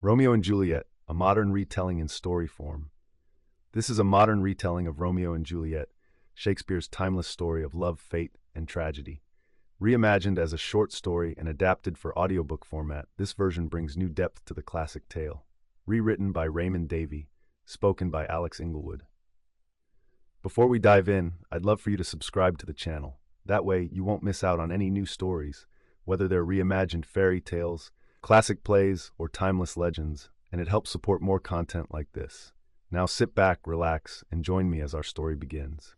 Romeo and Juliet, a modern retelling in story form. This is a modern retelling of Romeo and Juliet, Shakespeare's timeless story of love, fate, and tragedy. Reimagined as a short story and adapted for audiobook format, this version brings new depth to the classic tale. Rewritten by Raymond Davey, spoken by Alex Inglewood. Before we dive in, I'd love for you to subscribe to the channel. That way, you won't miss out on any new stories, whether they're reimagined fairy tales, classic plays, or timeless legends, and it helps support more content like this. Now sit back, relax, and join me as our story begins.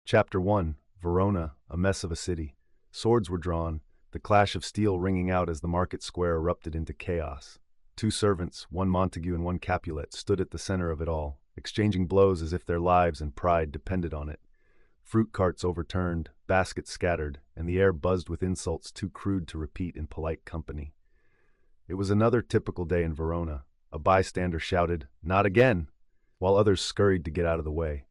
Chapter 1. Verona, a mess of a city. Swords were drawn, the clash of steel ringing out as the market square erupted into chaos. Two servants, one Montague and one Capulet, stood at the center of it all, exchanging blows as if their lives and pride depended on it. Fruit carts overturned, baskets scattered, and the air buzzed with insults too crude to repeat in polite company. It was another typical day in Verona. A bystander shouted, "Not again!" while others scurried to get out of the way.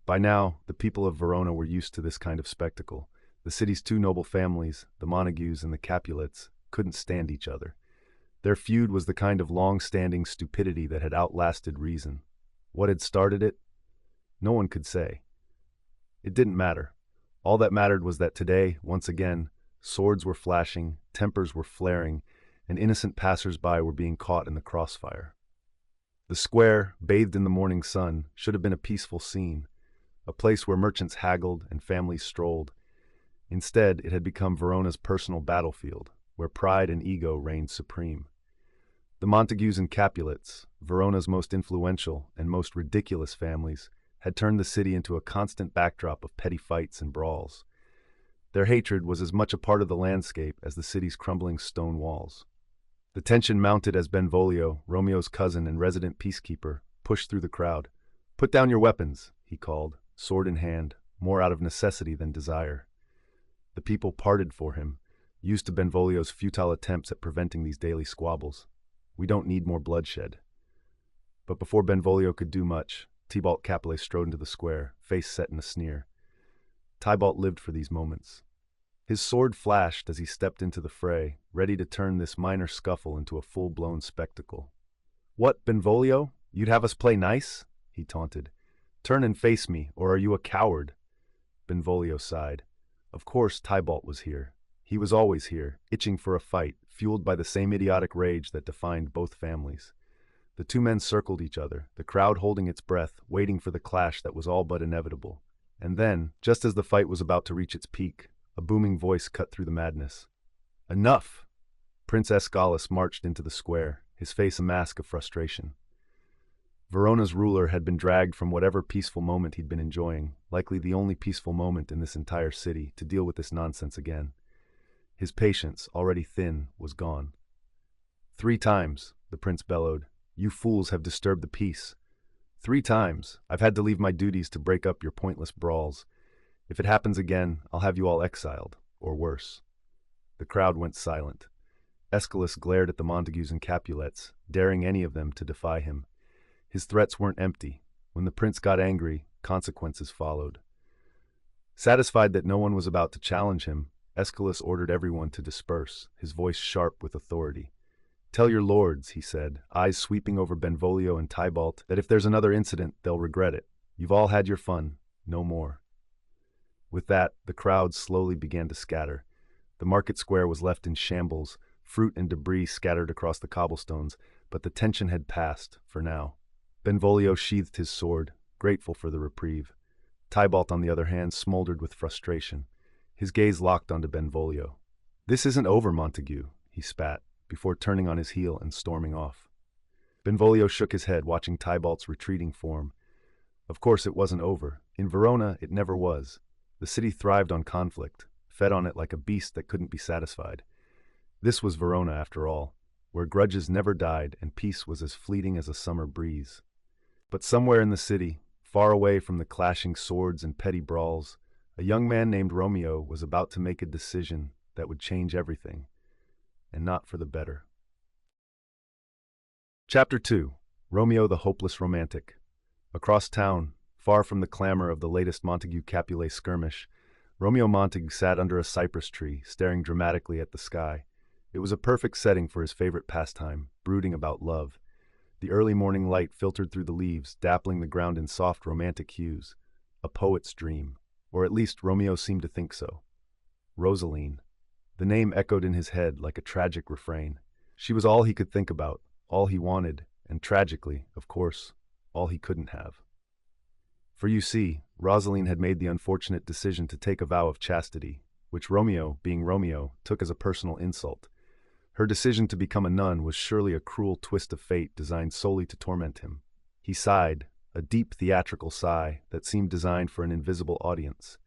By now, the people of Verona were used to this kind of spectacle. The city's two noble families, the Montagues and the Capulets, couldn't stand each other. Their feud was the kind of long-standing stupidity that had outlasted reason. What had started it? No one could say. It didn't matter. All that mattered was that today, once again, swords were flashing, tempers were flaring, and innocent passers-by were being caught in the crossfire. The square, bathed in the morning sun, should have been a peaceful scene, a place where merchants haggled and families strolled. Instead, it had become Verona's personal battlefield, where pride and ego reigned supreme. The Montagues and Capulets, Verona's most influential and most ridiculous families, had turned the city into a constant backdrop of petty fights and brawls. Their hatred was as much a part of the landscape as the city's crumbling stone walls. The tension mounted as Benvolio, Romeo's cousin and resident peacekeeper, pushed through the crowd. "Put down your weapons," he called, sword in hand, more out of necessity than desire. The people parted for him, used to Benvolio's futile attempts at preventing these daily squabbles. "We don't need more bloodshed." But before Benvolio could do much, Tybalt Capulet strode into the square, face set in a sneer. Tybalt lived for these moments. His sword flashed as he stepped into the fray, ready to turn this minor scuffle into a full-blown spectacle. "What, Benvolio? You'd have us play nice?" he taunted. "Turn and face me, or are you a coward?" Benvolio sighed. Of course Tybalt was here. He was always here, itching for a fight, fueled by the same idiotic rage that defined both families. The two men circled each other, the crowd holding its breath, waiting for the clash that was all but inevitable. And then, just as the fight was about to reach its peak, a booming voice cut through the madness. "Enough!" Prince Escalus marched into the square, his face a mask of frustration. Verona's ruler had been dragged from whatever peaceful moment he'd been enjoying, likely the only peaceful moment in this entire city, to deal with this nonsense again. His patience, already thin, was gone. "3 times, the prince bellowed. "You fools have disturbed the peace. 3 times, I've had to leave my duties to break up your pointless brawls. If it happens again, I'll have you all exiled, or worse." The crowd went silent. Escalus glared at the Montagues and Capulets, daring any of them to defy him. His threats weren't empty. When the prince got angry, consequences followed. Satisfied that no one was about to challenge him, Escalus ordered everyone to disperse, his voice sharp with authority. "Tell your lords," he said, eyes sweeping over Benvolio and Tybalt, "that if there's another incident, they'll regret it. You've all had your fun, no more." With that, the crowd slowly began to scatter. The market square was left in shambles, fruit and debris scattered across the cobblestones, but the tension had passed, for now. Benvolio sheathed his sword, grateful for the reprieve. Tybalt, on the other hand, smoldered with frustration. His gaze locked onto Benvolio. "This isn't over, Montague," he spat, before turning on his heel and storming off. Benvolio shook his head, watching Tybalt's retreating form. Of course it wasn't over. In Verona, it never was. The city thrived on conflict, fed on it like a beast that couldn't be satisfied. This was Verona, after all, where grudges never died and peace was as fleeting as a summer breeze. But somewhere in the city, far away from the clashing swords and petty brawls, a young man named Romeo was about to make a decision that would change everything, and not for the better. Chapter 2. Romeo the Hopeless Romantic. Across town, far from the clamor of the latest Montague-Capulet skirmish, Romeo Montague sat under a cypress tree, staring dramatically at the sky. It was a perfect setting for his favorite pastime, brooding about love. The early morning light filtered through the leaves, dappling the ground in soft romantic hues. A poet's dream, or at least Romeo seemed to think so. Rosaline. The name echoed in his head like a tragic refrain. She was all he could think about, all he wanted, and tragically, of course, all he couldn't have. For you see, Rosaline had made the unfortunate decision to take a vow of chastity, which Romeo, being Romeo, took as a personal insult. Her decision to become a nun was surely a cruel twist of fate designed solely to torment him. He sighed, a deep theatrical sigh that seemed designed for an invisible audience.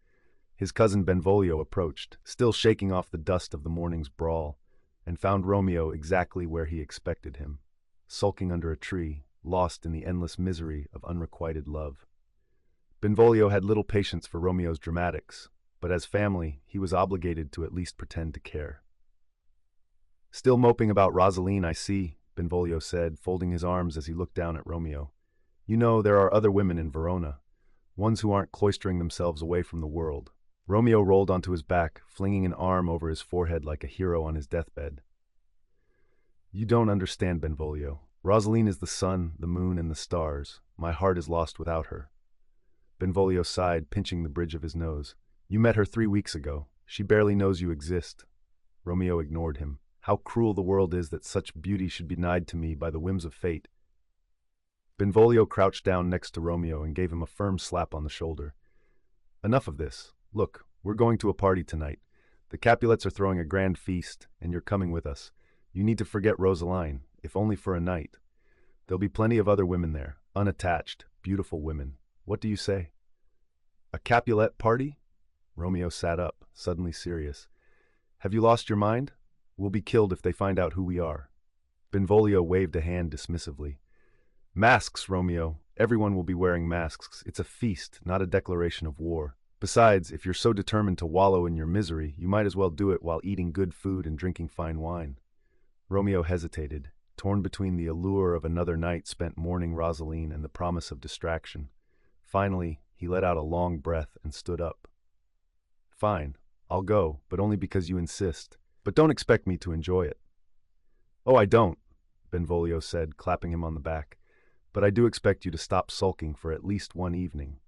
His cousin Benvolio approached, still shaking off the dust of the morning's brawl, and found Romeo exactly where he expected him, sulking under a tree, lost in the endless misery of unrequited love. Benvolio had little patience for Romeo's dramatics, but as family, he was obligated to at least pretend to care. "Still moping about Rosaline, I see," Benvolio said, folding his arms as he looked down at Romeo. "You know, there are other women in Verona, ones who aren't cloistering themselves away from the world." Romeo rolled onto his back, flinging an arm over his forehead like a hero on his deathbed. "You don't understand, Benvolio. Rosaline is the sun, the moon, and the stars. My heart is lost without her." Benvolio sighed, pinching the bridge of his nose. "You met her 3 weeks ago. She barely knows you exist." Romeo ignored him. "How cruel the world is that such beauty should be denied to me by the whims of fate." Benvolio crouched down next to Romeo and gave him a firm slap on the shoulder. "Enough of this. Look, we're going to a party tonight. The Capulets are throwing a grand feast, and you're coming with us. You need to forget Rosaline, if only for a night. There'll be plenty of other women there, unattached, beautiful women. What do you say?" "A Capulet party?" Romeo sat up, suddenly serious. "Have you lost your mind? We'll be killed if they find out who we are." Benvolio waved a hand dismissively. "Masks, Romeo. Everyone will be wearing masks. It's a feast, not a declaration of war. Besides, if you're so determined to wallow in your misery, you might as well do it while eating good food and drinking fine wine." Romeo hesitated, torn between the allure of another night spent mourning Rosaline and the promise of distraction. Finally, he let out a long breath and stood up. "Fine, I'll go, but only because you insist. But don't expect me to enjoy it." "Oh, I don't," Benvolio said, clapping him on the back. "But I do expect you to stop sulking for at least one evening."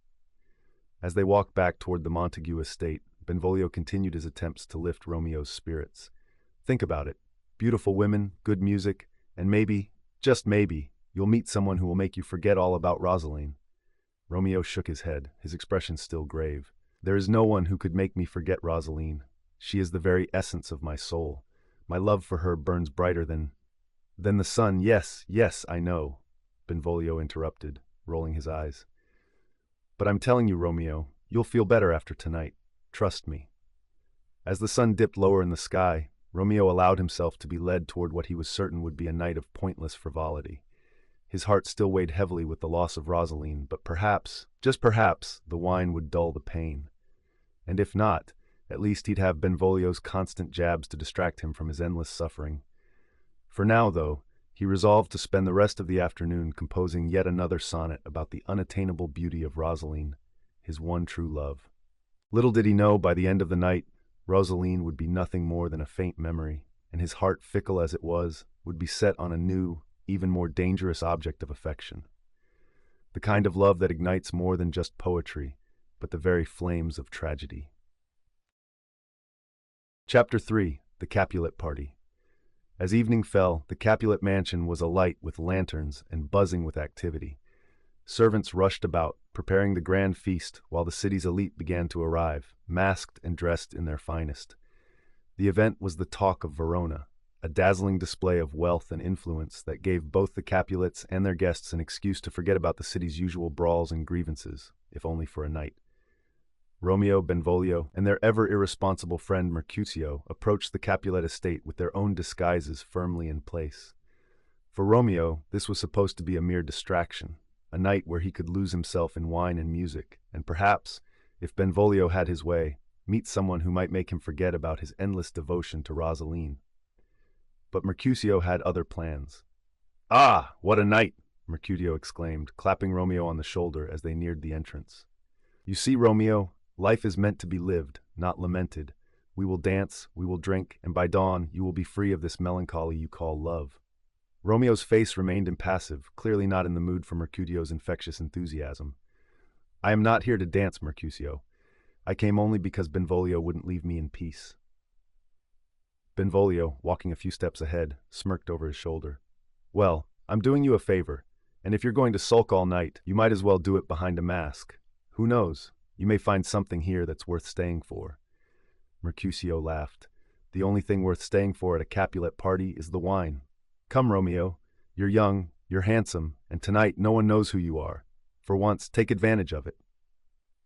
As they walked back toward the Montague estate, Benvolio continued his attempts to lift Romeo's spirits. "Think about it. Beautiful women, good music, and maybe, just maybe, you'll meet someone who will make you forget all about Rosaline." Romeo shook his head, his expression still grave. "There is no one who could make me forget Rosaline. She is the very essence of my soul. My love for her burns brighter than the sun." "Yes, yes, I know," Benvolio interrupted, rolling his eyes. "But I'm telling you, Romeo, you'll feel better after tonight. Trust me." As the sun dipped lower in the sky, Romeo allowed himself to be led toward what he was certain would be a night of pointless frivolity. His heart still weighed heavily with the loss of Rosaline, but perhaps, just perhaps, the wine would dull the pain. And if not, at least he'd have Benvolio's constant jabs to distract him from his endless suffering. For now, though, he resolved to spend the rest of the afternoon composing yet another sonnet about the unattainable beauty of Rosaline, his one true love. Little did he know, by the end of the night, Rosaline would be nothing more than a faint memory, and his heart, fickle as it was, would be set on a new, even more dangerous object of affection. The kind of love that ignites more than just poetry, but the very flames of tragedy. Chapter 3. The Capulet Party. As evening fell, the Capulet mansion was alight with lanterns and buzzing with activity. Servants rushed about, preparing the grand feast, while the city's elite began to arrive, masked and dressed in their finest. The event was the talk of Verona, a dazzling display of wealth and influence that gave both the Capulets and their guests an excuse to forget about the city's usual brawls and grievances, if only for a night. Romeo, Benvolio, and their ever-irresponsible friend Mercutio approached the Capulet estate with their own disguises firmly in place. For Romeo, this was supposed to be a mere distraction, a night where he could lose himself in wine and music, and perhaps, if Benvolio had his way, meet someone who might make him forget about his endless devotion to Rosaline. But Mercutio had other plans. "Ah, what a night!" Mercutio exclaimed, clapping Romeo on the shoulder as they neared the entrance. "You see, Romeo, life is meant to be lived, not lamented. We will dance, we will drink, and by dawn you will be free of this melancholy you call love." Romeo's face remained impassive, clearly not in the mood for Mercutio's infectious enthusiasm. "I am not here to dance, Mercutio. I came only because Benvolio wouldn't leave me in peace." Benvolio, walking a few steps ahead, smirked over his shoulder. "Well, I'm doing you a favor, and if you're going to sulk all night, you might as well do it behind a mask. Who knows? You may find something here that's worth staying for." Mercutio laughed. "The only thing worth staying for at a Capulet party is the wine. Come, Romeo. You're young, you're handsome, and tonight no one knows who you are. For once, take advantage of it."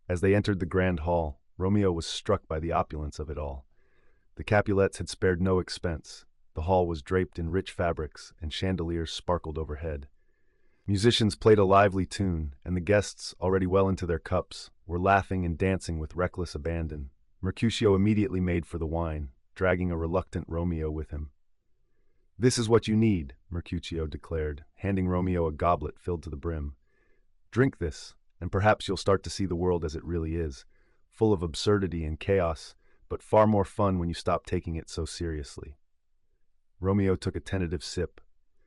As they entered the grand hall, Romeo was struck by the opulence of it all. The Capulets had spared no expense. The hall was draped in rich fabrics, and chandeliers sparkled overhead. Musicians played a lively tune, and the guests, already well into their cups, were laughing and dancing with reckless abandon. Mercutio immediately made for the wine, dragging a reluctant Romeo with him. "This is what you need," Mercutio declared, handing Romeo a goblet filled to the brim. "Drink this, and perhaps you'll start to see the world as it really is, full of absurdity and chaos, but far more fun when you stop taking it so seriously." Romeo took a tentative sip,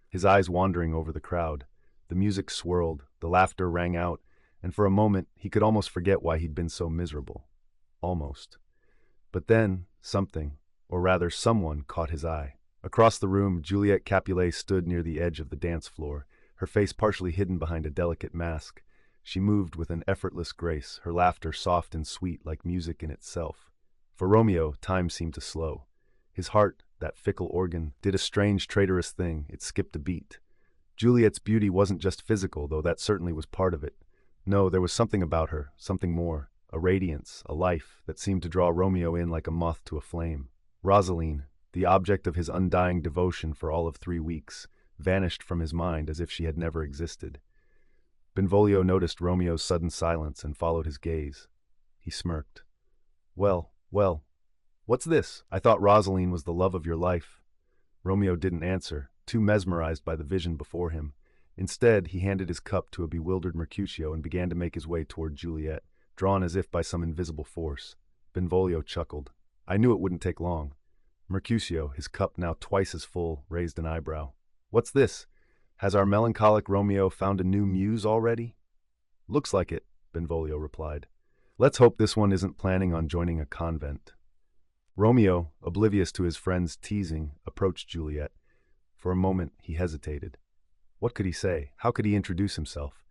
his eyes wandering over the crowd. The music swirled, the laughter rang out, and for a moment he could almost forget why he'd been so miserable. Almost. But then, something, or rather someone, caught his eye. Across the room, Juliet Capulet stood near the edge of the dance floor, her face partially hidden behind a delicate mask. She moved with an effortless grace, her laughter soft and sweet like music in itself. For Romeo, time seemed to slow. His heart, that fickle organ, did a strange traitorous thing. It skipped a beat. Juliet's beauty wasn't just physical, though that certainly was part of it. No, there was something about her, something more, a radiance, a life, that seemed to draw Romeo in like a moth to a flame. Rosaline, the object of his undying devotion for all of 3 weeks, vanished from his mind as if she had never existed. Benvolio noticed Romeo's sudden silence and followed his gaze. He smirked. Well, what's this? I thought Rosaline was the love of your life." Romeo didn't answer, too mesmerized by the vision before him. Instead, he handed his cup to a bewildered Mercutio and began to make his way toward Juliet, drawn as if by some invisible force. Benvolio chuckled. "I knew it wouldn't take long." Mercutio, his cup now twice as full, raised an eyebrow. "What's this? Has our melancholic Romeo found a new muse already?" "Looks like it," Benvolio replied. "Let's hope this one isn't planning on joining a convent." Romeo, oblivious to his friend's teasing, approached Juliet. For a moment, he hesitated. What could he say? How could he introduce himself?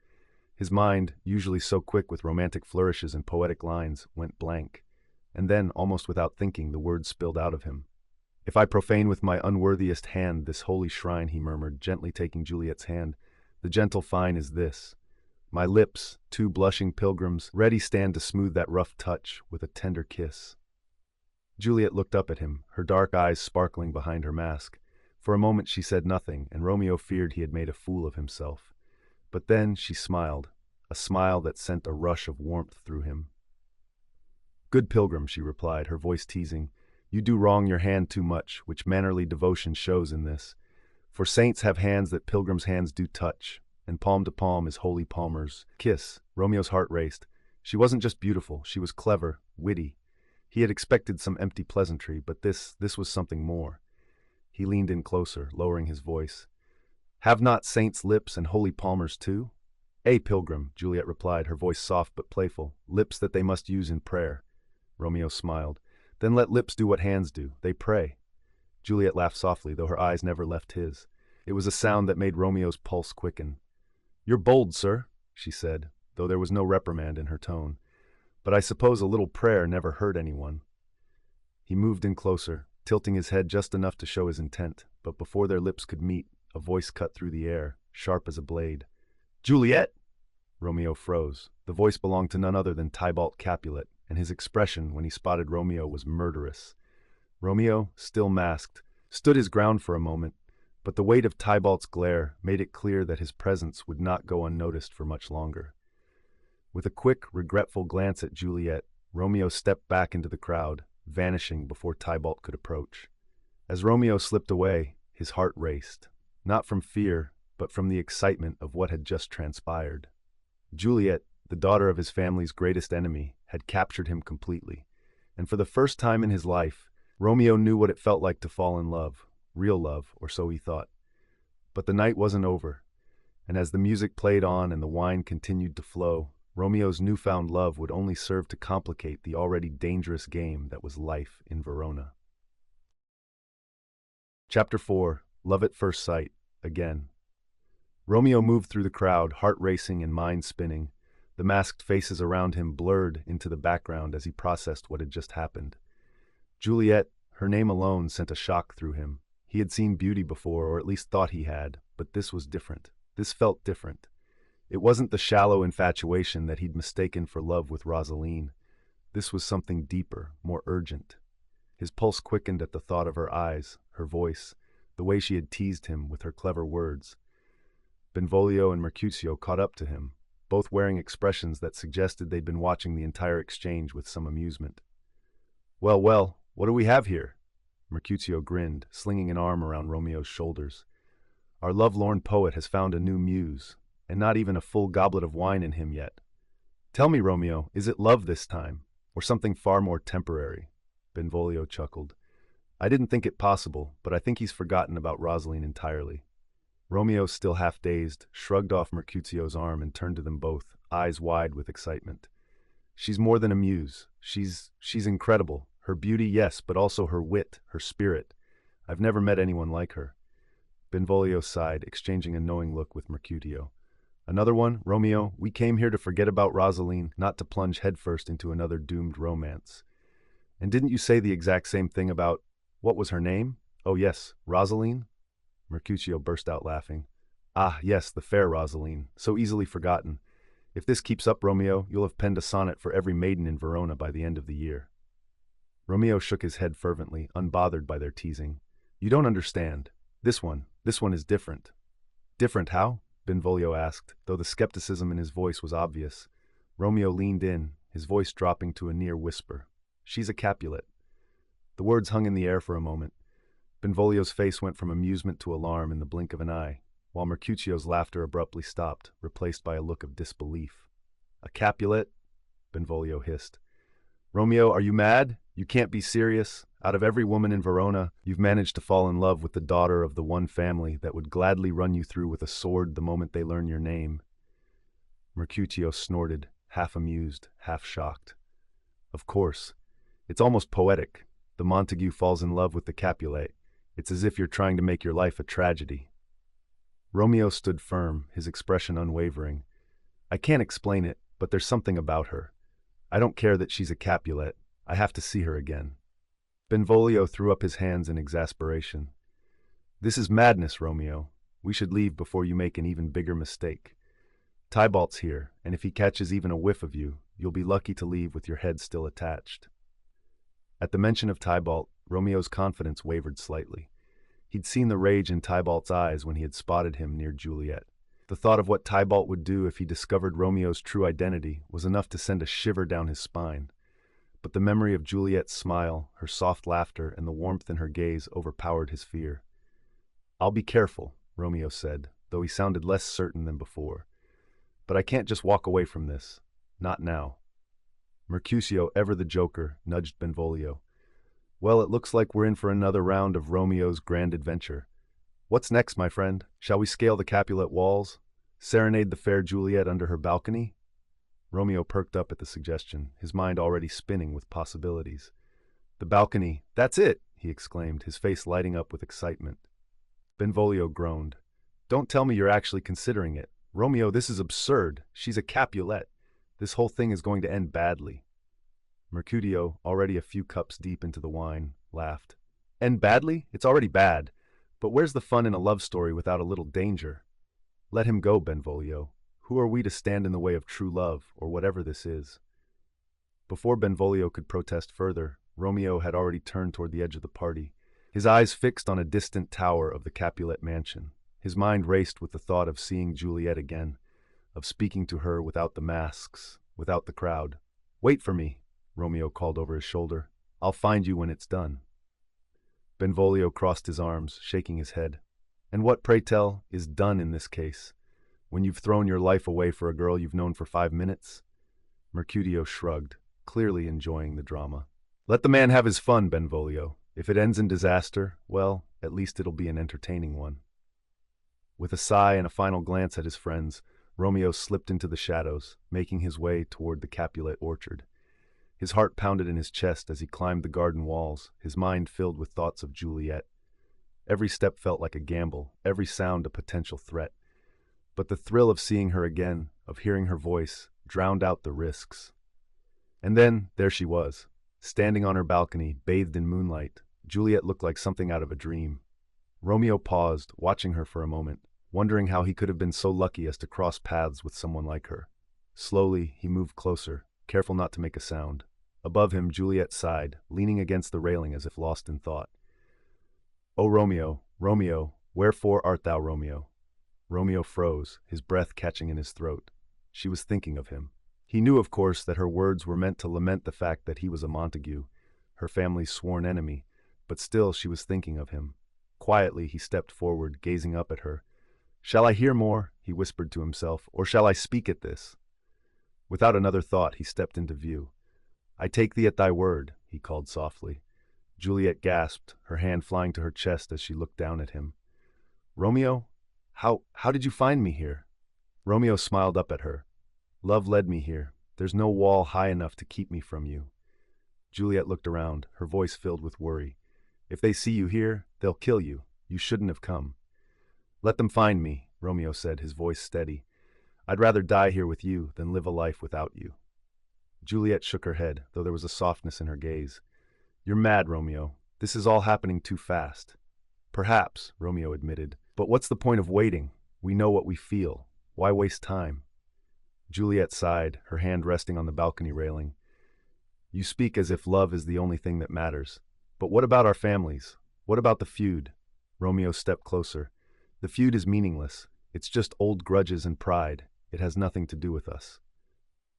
His mind, usually so quick with romantic flourishes and poetic lines, went blank. And then, almost without thinking, the words spilled out of him. "If I profane with my unworthiest hand this holy shrine," he murmured, gently taking Juliet's hand, "the gentle fine is this. My lips, 2 blushing pilgrims, ready stand to smooth that rough touch with a tender kiss." Juliet looked up at him, her dark eyes sparkling behind her mask. For a moment she said nothing, and Romeo feared he had made a fool of himself. But then she smiled, a smile that sent a rush of warmth through him. "Good pilgrim," she replied, her voice teasing, "you do wrong your hand too much, which mannerly devotion shows in this. For saints have hands that pilgrims' hands do touch, and palm to palm is holy palmer's kiss." Romeo's heart raced. She wasn't just beautiful, she was clever, witty. He had expected some empty pleasantry, but this was something more. He leaned in closer, lowering his voice. "Have not saints lips and holy palmers too?" "A pilgrim," Juliet replied, her voice soft but playful, "lips that they must use in prayer." Romeo smiled. "Then let lips do what hands do, they pray." Juliet laughed softly, though her eyes never left his. It was a sound that made Romeo's pulse quicken. "You're bold, sir," she said, though there was no reprimand in her tone. "But I suppose a little prayer never hurt anyone." He moved in closer, tilting his head just enough to show his intent, but before their lips could meet, a voice cut through the air, sharp as a blade. "Juliet!" Romeo froze. The voice belonged to none other than Tybalt Capulet, and his expression when he spotted Romeo was murderous. Romeo, still masked, stood his ground for a moment, but the weight of Tybalt's glare made it clear that his presence would not go unnoticed for much longer. With a quick, regretful glance at Juliet, Romeo stepped back into the crowd, vanishing before Tybalt could approach. As Romeo slipped away, his heart raced, not from fear, but from the excitement of what had just transpired. Juliet, the daughter of his family's greatest enemy, had captured him completely, and for the first time in his life, Romeo knew what it felt like to fall in love, real love, or so he thought. But the night wasn't over, and as the music played on and the wine continued to flow, Romeo's newfound love would only serve to complicate the already dangerous game that was life in Verona. Chapter 4. Love at First Sight, again. Romeo moved through the crowd, heart racing and mind spinning. The masked faces around him blurred into the background as he processed what had just happened. Juliet, her name alone sent a shock through him. He had seen beauty before, or at least thought he had, but this was different. This felt different. It wasn't the shallow infatuation that he'd mistaken for love with Rosaline. This was something deeper, more urgent. His pulse quickened at the thought of her eyes, her voice, the way she had teased him with her clever words. Benvolio and Mercutio caught up to him, both wearing expressions that suggested they'd been watching the entire exchange with some amusement. Well, well, what do we have here? Mercutio grinned, slinging an arm around Romeo's shoulders. Our lovelorn poet has found a new muse, and not even a full goblet of wine in him yet. Tell me, Romeo, is it love this time, or something far more temporary? Benvolio chuckled. I didn't think it possible, but I think he's forgotten about Rosaline entirely. Romeo, still half dazed, shrugged off Mercutio's arm and turned to them both, eyes wide with excitement. She's more than a muse. She's incredible. Her beauty, yes, but also her wit, her spirit. I've never met anyone like her. Benvolio sighed, exchanging a knowing look with Mercutio. Another one, Romeo, we came here to forget about Rosaline, not to plunge headfirst into another doomed romance. And didn't you say the exact same thing about, what was her name? Oh yes, Rosaline? Mercutio burst out laughing. Ah, yes, the fair Rosaline, so easily forgotten. If this keeps up, Romeo, you'll have penned a sonnet for every maiden in Verona by the end of the year. Romeo shook his head fervently, unbothered by their teasing. You don't understand. This one is different. Different how? Benvolio asked, though the skepticism in his voice was obvious. Romeo leaned in, his voice dropping to a near whisper. She's a Capulet. The words hung in the air for a moment. Benvolio's face went from amusement to alarm in the blink of an eye, while Mercutio's laughter abruptly stopped, replaced by a look of disbelief. A Capulet? Benvolio hissed. Romeo, are you mad? You can't be serious. Out of every woman in Verona, you've managed to fall in love with the daughter of the one family that would gladly run you through with a sword the moment they learn your name. Mercutio snorted, half amused, half shocked. Of course. It's almost poetic. The Montague falls in love with the Capulet. It's as if you're trying to make your life a tragedy. Romeo stood firm, his expression unwavering. I can't explain it, but there's something about her. I don't care that she's a Capulet. I have to see her again. Benvolio threw up his hands in exasperation. This is madness, Romeo. We should leave before you make an even bigger mistake. Tybalt's here, and if he catches even a whiff of you, you'll be lucky to leave with your head still attached. At the mention of Tybalt, Romeo's confidence wavered slightly. He'd seen the rage in Tybalt's eyes when he had spotted him near Juliet. The thought of what Tybalt would do if he discovered Romeo's true identity was enough to send a shiver down his spine. But the memory of Juliet's smile, her soft laughter, and the warmth in her gaze overpowered his fear. I'll be careful, Romeo said, though he sounded less certain than before. But I can't just walk away from this. Not now. Mercutio, ever the joker, nudged Benvolio. Well, it looks like we're in for another round of Romeo's grand adventure. What's next, my friend? Shall we scale the Capulet walls? Serenade the fair Juliet under her balcony? Romeo perked up at the suggestion, his mind already spinning with possibilities. The balcony, that's it, he exclaimed, his face lighting up with excitement. Benvolio groaned. Don't tell me you're actually considering it. Romeo, this is absurd. She's a Capulet. This whole thing is going to end badly. Mercutio, already a few cups deep into the wine, laughed. End badly? It's already bad. But where's the fun in a love story without a little danger? Let him go, Benvolio. Who are we to stand in the way of true love, or whatever this is? Before Benvolio could protest further, Romeo had already turned toward the edge of the party, his eyes fixed on a distant tower of the Capulet mansion. His mind raced with the thought of seeing Juliet again, of speaking to her without the masks, without the crowd. Wait for me, Romeo called over his shoulder. I'll find you when it's done. Benvolio crossed his arms, shaking his head. And what, pray tell, is done in this case? When you've thrown your life away for a girl you've known for 5 minutes? Mercutio shrugged, clearly enjoying the drama. Let the man have his fun, Benvolio. If it ends in disaster, well, at least it'll be an entertaining one. With a sigh and a final glance at his friends, Romeo slipped into the shadows, making his way toward the Capulet orchard. His heart pounded in his chest as he climbed the garden walls, his mind filled with thoughts of Juliet. Every step felt like a gamble, every sound a potential threat. But the thrill of seeing her again, of hearing her voice, drowned out the risks. And then, there she was, standing on her balcony, bathed in moonlight. Juliet looked like something out of a dream. Romeo paused, watching her for a moment, wondering how he could have been so lucky as to cross paths with someone like her. Slowly, he moved closer, careful not to make a sound. Above him, Juliet sighed, leaning against the railing as if lost in thought. "O Romeo, Romeo, wherefore art thou Romeo?" Romeo froze, his breath catching in his throat. She was thinking of him. He knew, of course, that her words were meant to lament the fact that he was a Montague, her family's sworn enemy, but still she was thinking of him. Quietly, he stepped forward, gazing up at her. "Shall I hear more?" he whispered to himself, "or shall I speak at this?" Without another thought, he stepped into view. "I take thee at thy word," he called softly. Juliet gasped, her hand flying to her chest as she looked down at him. "Romeo? How did you find me here?" Romeo smiled up at her. "Love led me here. There's no wall high enough to keep me from you." Juliet looked around, her voice filled with worry. "If they see you here, they'll kill you. You shouldn't have come." "Let them find me," Romeo said, his voice steady. "I'd rather die here with you than live a life without you." Juliet shook her head, though there was a softness in her gaze. "You're mad, Romeo. This is all happening too fast." "Perhaps," Romeo admitted. "But what's the point of waiting? We know what we feel. Why waste time?" Juliet sighed, her hand resting on the balcony railing. "You speak as if love is the only thing that matters. But what about our families? What about the feud?" Romeo stepped closer. "The feud is meaningless. It's just old grudges and pride. It has nothing to do with us."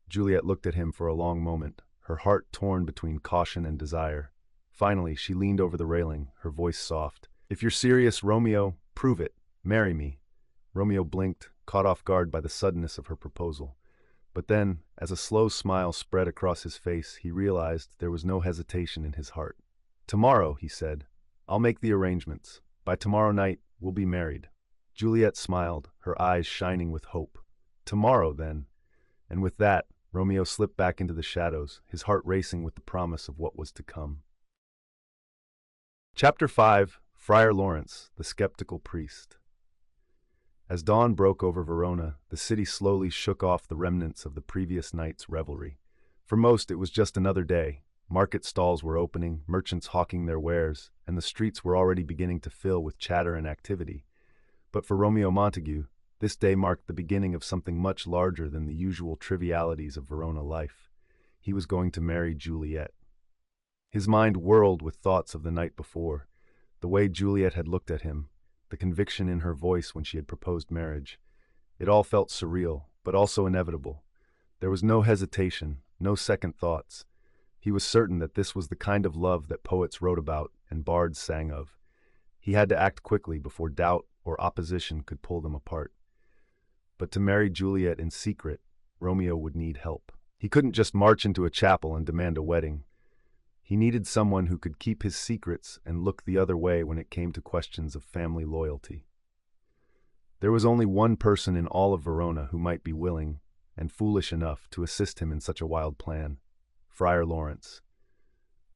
Juliet looked at him for a long moment, her heart torn between caution and desire. Finally, she leaned over the railing, her voice soft. "If you're serious, Romeo, prove it. Marry me." Romeo blinked, caught off guard by the suddenness of her proposal. But then, as a slow smile spread across his face, he realized there was no hesitation in his heart. "Tomorrow," he said. "I'll make the arrangements. By tomorrow night, we'll be married." Juliet smiled, her eyes shining with hope. "Tomorrow, then." And with that, Romeo slipped back into the shadows, his heart racing with the promise of what was to come. Chapter 5: Friar Lawrence, the Skeptical Priest. As dawn broke over Verona, the city slowly shook off the remnants of the previous night's revelry. For most, it was just another day. Market stalls were opening, merchants hawking their wares, and the streets were already beginning to fill with chatter and activity. But for Romeo Montague, this day marked the beginning of something much larger than the usual trivialities of Verona life. He was going to marry Juliet. His mind whirled with thoughts of the night before, the way Juliet had looked at him, the conviction in her voice when she had proposed marriage. It all felt surreal, but also inevitable. There was no hesitation, no second thoughts. He was certain that this was the kind of love that poets wrote about and bards sang of. He had to act quickly before doubt or opposition could pull them apart. But to marry Juliet in secret, Romeo would need help. He couldn't just march into a chapel and demand a wedding. He needed someone who could keep his secrets and look the other way when it came to questions of family loyalty. There was only one person in all of Verona who might be willing, and foolish enough, to assist him in such a wild plan: Friar Lawrence.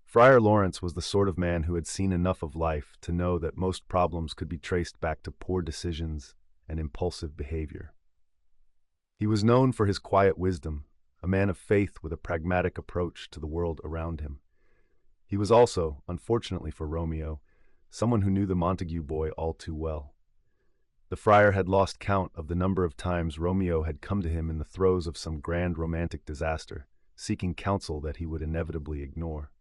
Friar Lawrence was the sort of man who had seen enough of life to know that most problems could be traced back to poor decisions and impulsive behavior. He was known for his quiet wisdom, a man of faith with a pragmatic approach to the world around him. He was also, unfortunately for Romeo, someone who knew the Montague boy all too well. The friar had lost count of the number of times Romeo had come to him in the throes of some grand romantic disaster, seeking counsel that he would inevitably ignore.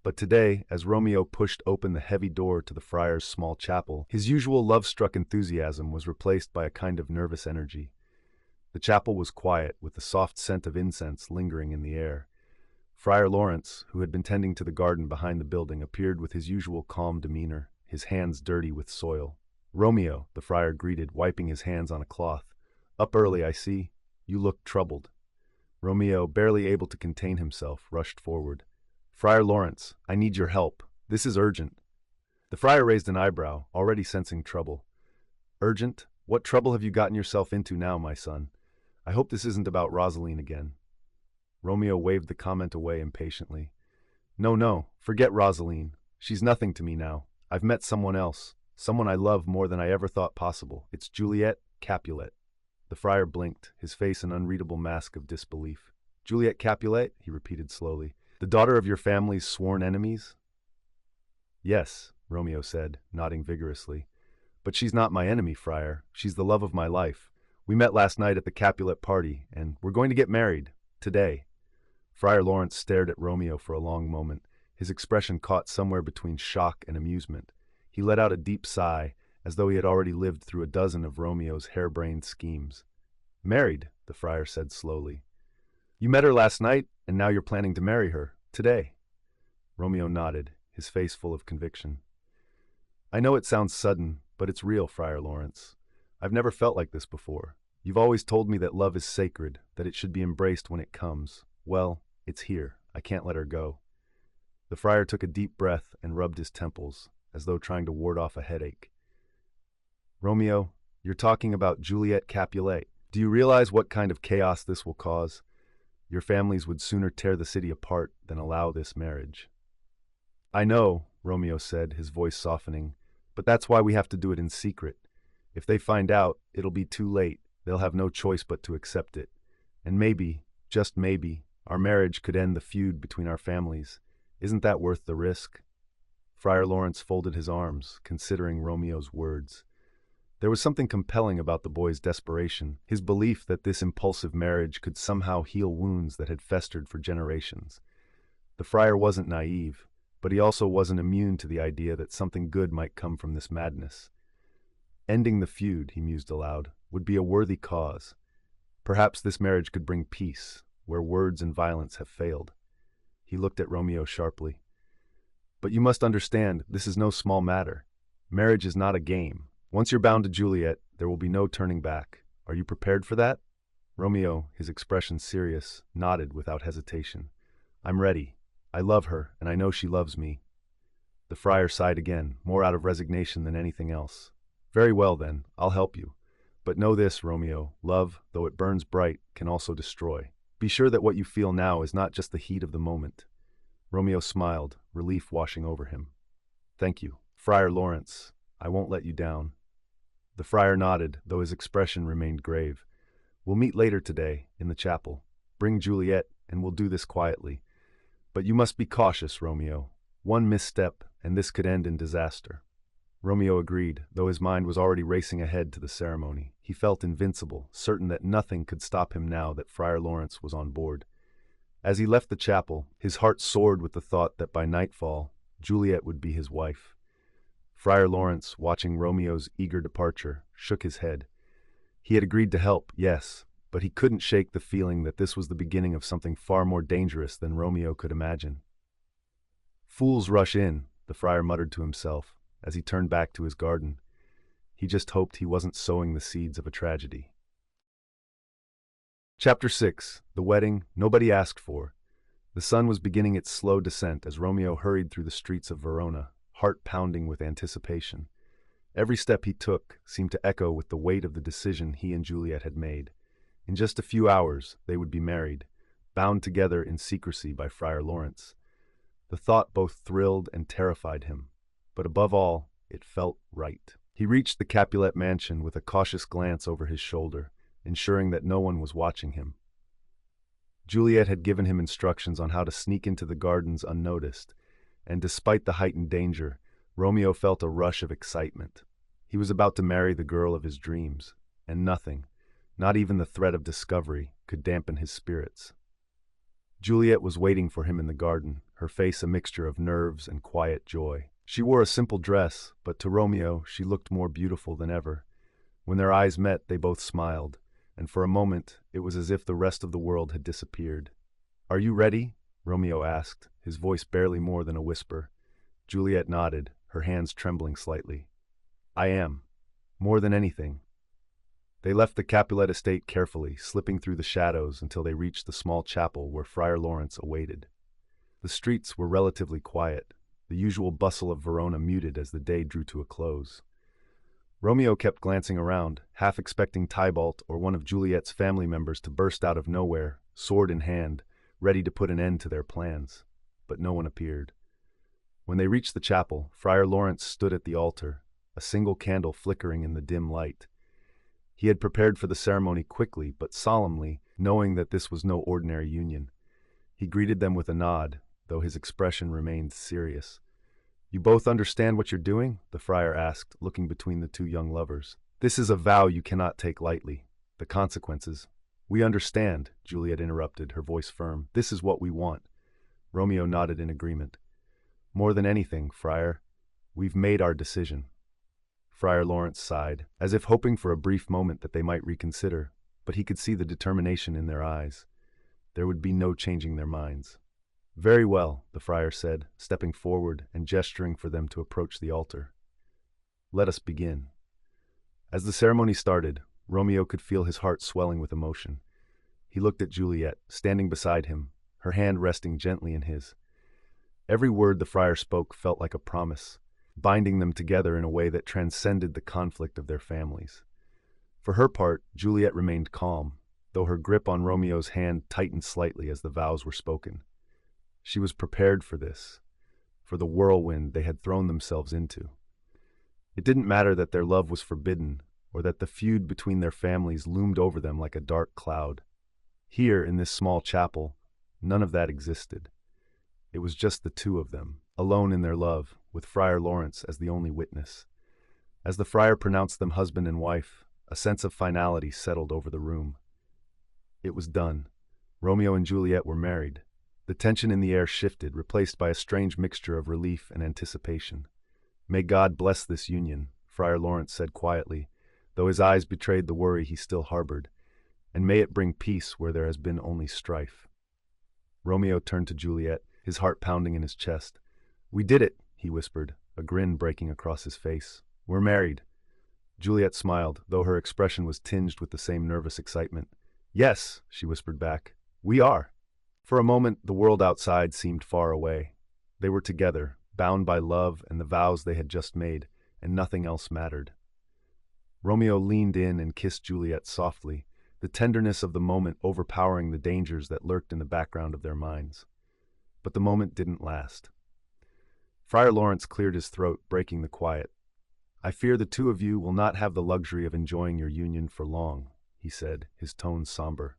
But today, as Romeo pushed open the heavy door to the friar's small chapel, his usual love-struck enthusiasm was replaced by a kind of nervous energy. The chapel was quiet, with the soft scent of incense lingering in the air. Friar Lawrence, who had been tending to the garden behind the building, appeared with his usual calm demeanor, his hands dirty with soil. "Romeo," the friar greeted, wiping his hands on a cloth. "Up early, I see. You look troubled." Romeo, barely able to contain himself, rushed forward. Friar Lawrence, I need your help. This is urgent. The friar raised an eyebrow, already sensing trouble. Urgent? What trouble have you gotten yourself into now, my son? I hope this isn't about Rosaline again. Romeo waved the comment away impatiently. No, no, forget Rosaline. She's nothing to me now. I've met someone else, someone I love more than I ever thought possible. It's Juliet Capulet. The friar blinked, his face an unreadable mask of disbelief. Juliet Capulet? He repeated slowly. The daughter of your family's sworn enemies? Yes, Romeo said, nodding vigorously. But she's not my enemy, friar. She's the love of my life. We met last night at the Capulet party, and we're going to get married. Today. Friar Lawrence stared at Romeo for a long moment, his expression caught somewhere between shock and amusement. He let out a deep sigh, as though he had already lived through a dozen of Romeo's harebrained schemes. Married, the friar said slowly. You met her last night, and now you're planning to marry her, today. Romeo nodded, his face full of conviction. I know it sounds sudden, but it's real, Friar Lawrence. I've never felt like this before. You've always told me that love is sacred, that it should be embraced when it comes. Well, it's here. I can't let her go. The friar took a deep breath and rubbed his temples, as though trying to ward off a headache. Romeo, you're talking about Juliet Capulet. Do you realize what kind of chaos this will cause? Your families would sooner tear the city apart than allow this marriage. I know, Romeo said, his voice softening, but that's why we have to do it in secret. If they find out, it'll be too late. They'll have no choice but to accept it. And maybe, just maybe, our marriage could end the feud between our families. Isn't that worth the risk? Friar Lawrence folded his arms, considering Romeo's words. There was something compelling about the boy's desperation, his belief that this impulsive marriage could somehow heal wounds that had festered for generations. The friar wasn't naive, but he also wasn't immune to the idea that something good might come from this madness. Ending the feud, he mused aloud, would be a worthy cause. Perhaps this marriage could bring peace, where words and violence have failed. He looked at Romeo sharply. But you must understand, this is no small matter. Marriage is not a game. Once you're bound to Juliet, there will be no turning back. Are you prepared for that? Romeo, his expression serious, nodded without hesitation. I'm ready. I love her, and I know she loves me. The friar sighed again, more out of resignation than anything else. Very well, then, I'll help you. But know this, Romeo, love, though it burns bright, can also destroy. Be sure that what you feel now is not just the heat of the moment. Romeo smiled, relief washing over him. Thank you, Friar Lawrence. I won't let you down. The friar nodded, though his expression remained grave. We'll meet later today, in the chapel. Bring Juliet, and we'll do this quietly. But you must be cautious, Romeo. One misstep, and this could end in disaster. Romeo agreed, though his mind was already racing ahead to the ceremony. He felt invincible, certain that nothing could stop him now that Friar Lawrence was on board. As he left the chapel, his heart soared with the thought that by nightfall, Juliet would be his wife. Friar Lawrence, watching Romeo's eager departure, shook his head. He had agreed to help, yes, but he couldn't shake the feeling that this was the beginning of something far more dangerous than Romeo could imagine. Fools rush in, the friar muttered to himself, as he turned back to his garden. He just hoped he wasn't sowing the seeds of a tragedy. Chapter 6. The Wedding Nobody Asked For. The sun was beginning its slow descent as Romeo hurried through the streets of Verona, heart pounding with anticipation. Every step he took seemed to echo with the weight of the decision he and Juliet had made. In just a few hours, they would be married, bound together in secrecy by Friar Lawrence. The thought both thrilled and terrified him, but above all, it felt right. He reached the Capulet mansion with a cautious glance over his shoulder, ensuring that no one was watching him. Juliet had given him instructions on how to sneak into the gardens unnoticed, and despite the heightened danger, Romeo felt a rush of excitement. He was about to marry the girl of his dreams, and nothing, not even the threat of discovery, could dampen his spirits. Juliet was waiting for him in the garden, her face a mixture of nerves and quiet joy. She wore a simple dress, but to Romeo she looked more beautiful than ever. When their eyes met, they both smiled, and for a moment it was as if the rest of the world had disappeared. "Are you ready?" Romeo asked, his voice barely more than a whisper. Juliet nodded, her hands trembling slightly. "I am. More than anything." They left the Capulet estate carefully, slipping through the shadows until they reached the small chapel where Friar Lawrence awaited. The streets were relatively quiet, the usual bustle of Verona muted as the day drew to a close. Romeo kept glancing around, half expecting Tybalt or one of Juliet's family members to burst out of nowhere, sword in hand, ready to put an end to their plans. But no one appeared. When they reached the chapel, Friar Lawrence stood at the altar, a single candle flickering in the dim light. He had prepared for the ceremony quickly but solemnly, knowing that this was no ordinary union. He greeted them with a nod, though his expression remained serious. "You both understand what you're doing?" the friar asked, looking between the two young lovers. "This is a vow you cannot take lightly. The consequences—" "We understand," Juliet interrupted, her voice firm. "This is what we want." Romeo nodded in agreement. "More than anything, friar, we've made our decision." Friar Lawrence sighed, as if hoping for a brief moment that they might reconsider, but he could see the determination in their eyes. There would be no changing their minds. "Very well," the friar said, stepping forward and gesturing for them to approach the altar. "Let us begin." As the ceremony started, Romeo could feel his heart swelling with emotion. He looked at Juliet, standing beside him, her hand resting gently in his. Every word the friar spoke felt like a promise, binding them together in a way that transcended the conflict of their families. For her part, Juliet remained calm, though her grip on Romeo's hand tightened slightly as the vows were spoken. She was prepared for this, for the whirlwind they had thrown themselves into. It didn't matter that their love was forbidden, or that the feud between their families loomed over them like a dark cloud. Here, in this small chapel, none of that existed. It was just the two of them, alone in their love, with Friar Lawrence as the only witness. As the friar pronounced them husband and wife, a sense of finality settled over the room. It was done. Romeo and Juliet were married. The tension in the air shifted, replaced by a strange mixture of relief and anticipation. "May God bless this union," Friar Lawrence said quietly, though his eyes betrayed the worry he still harbored, "and may it bring peace where there has been only strife." Romeo turned to Juliet, his heart pounding in his chest. "We did it," he whispered, a grin breaking across his face. "We're married." Juliet smiled, though her expression was tinged with the same nervous excitement. "Yes," she whispered back, "we are." For a moment, the world outside seemed far away. They were together, bound by love and the vows they had just made, and nothing else mattered. Romeo leaned in and kissed Juliet softly, the tenderness of the moment overpowering the dangers that lurked in the background of their minds. But the moment didn't last. Friar Lawrence cleared his throat, breaking the quiet. "I fear the two of you will not have the luxury of enjoying your union for long," he said, his tone somber.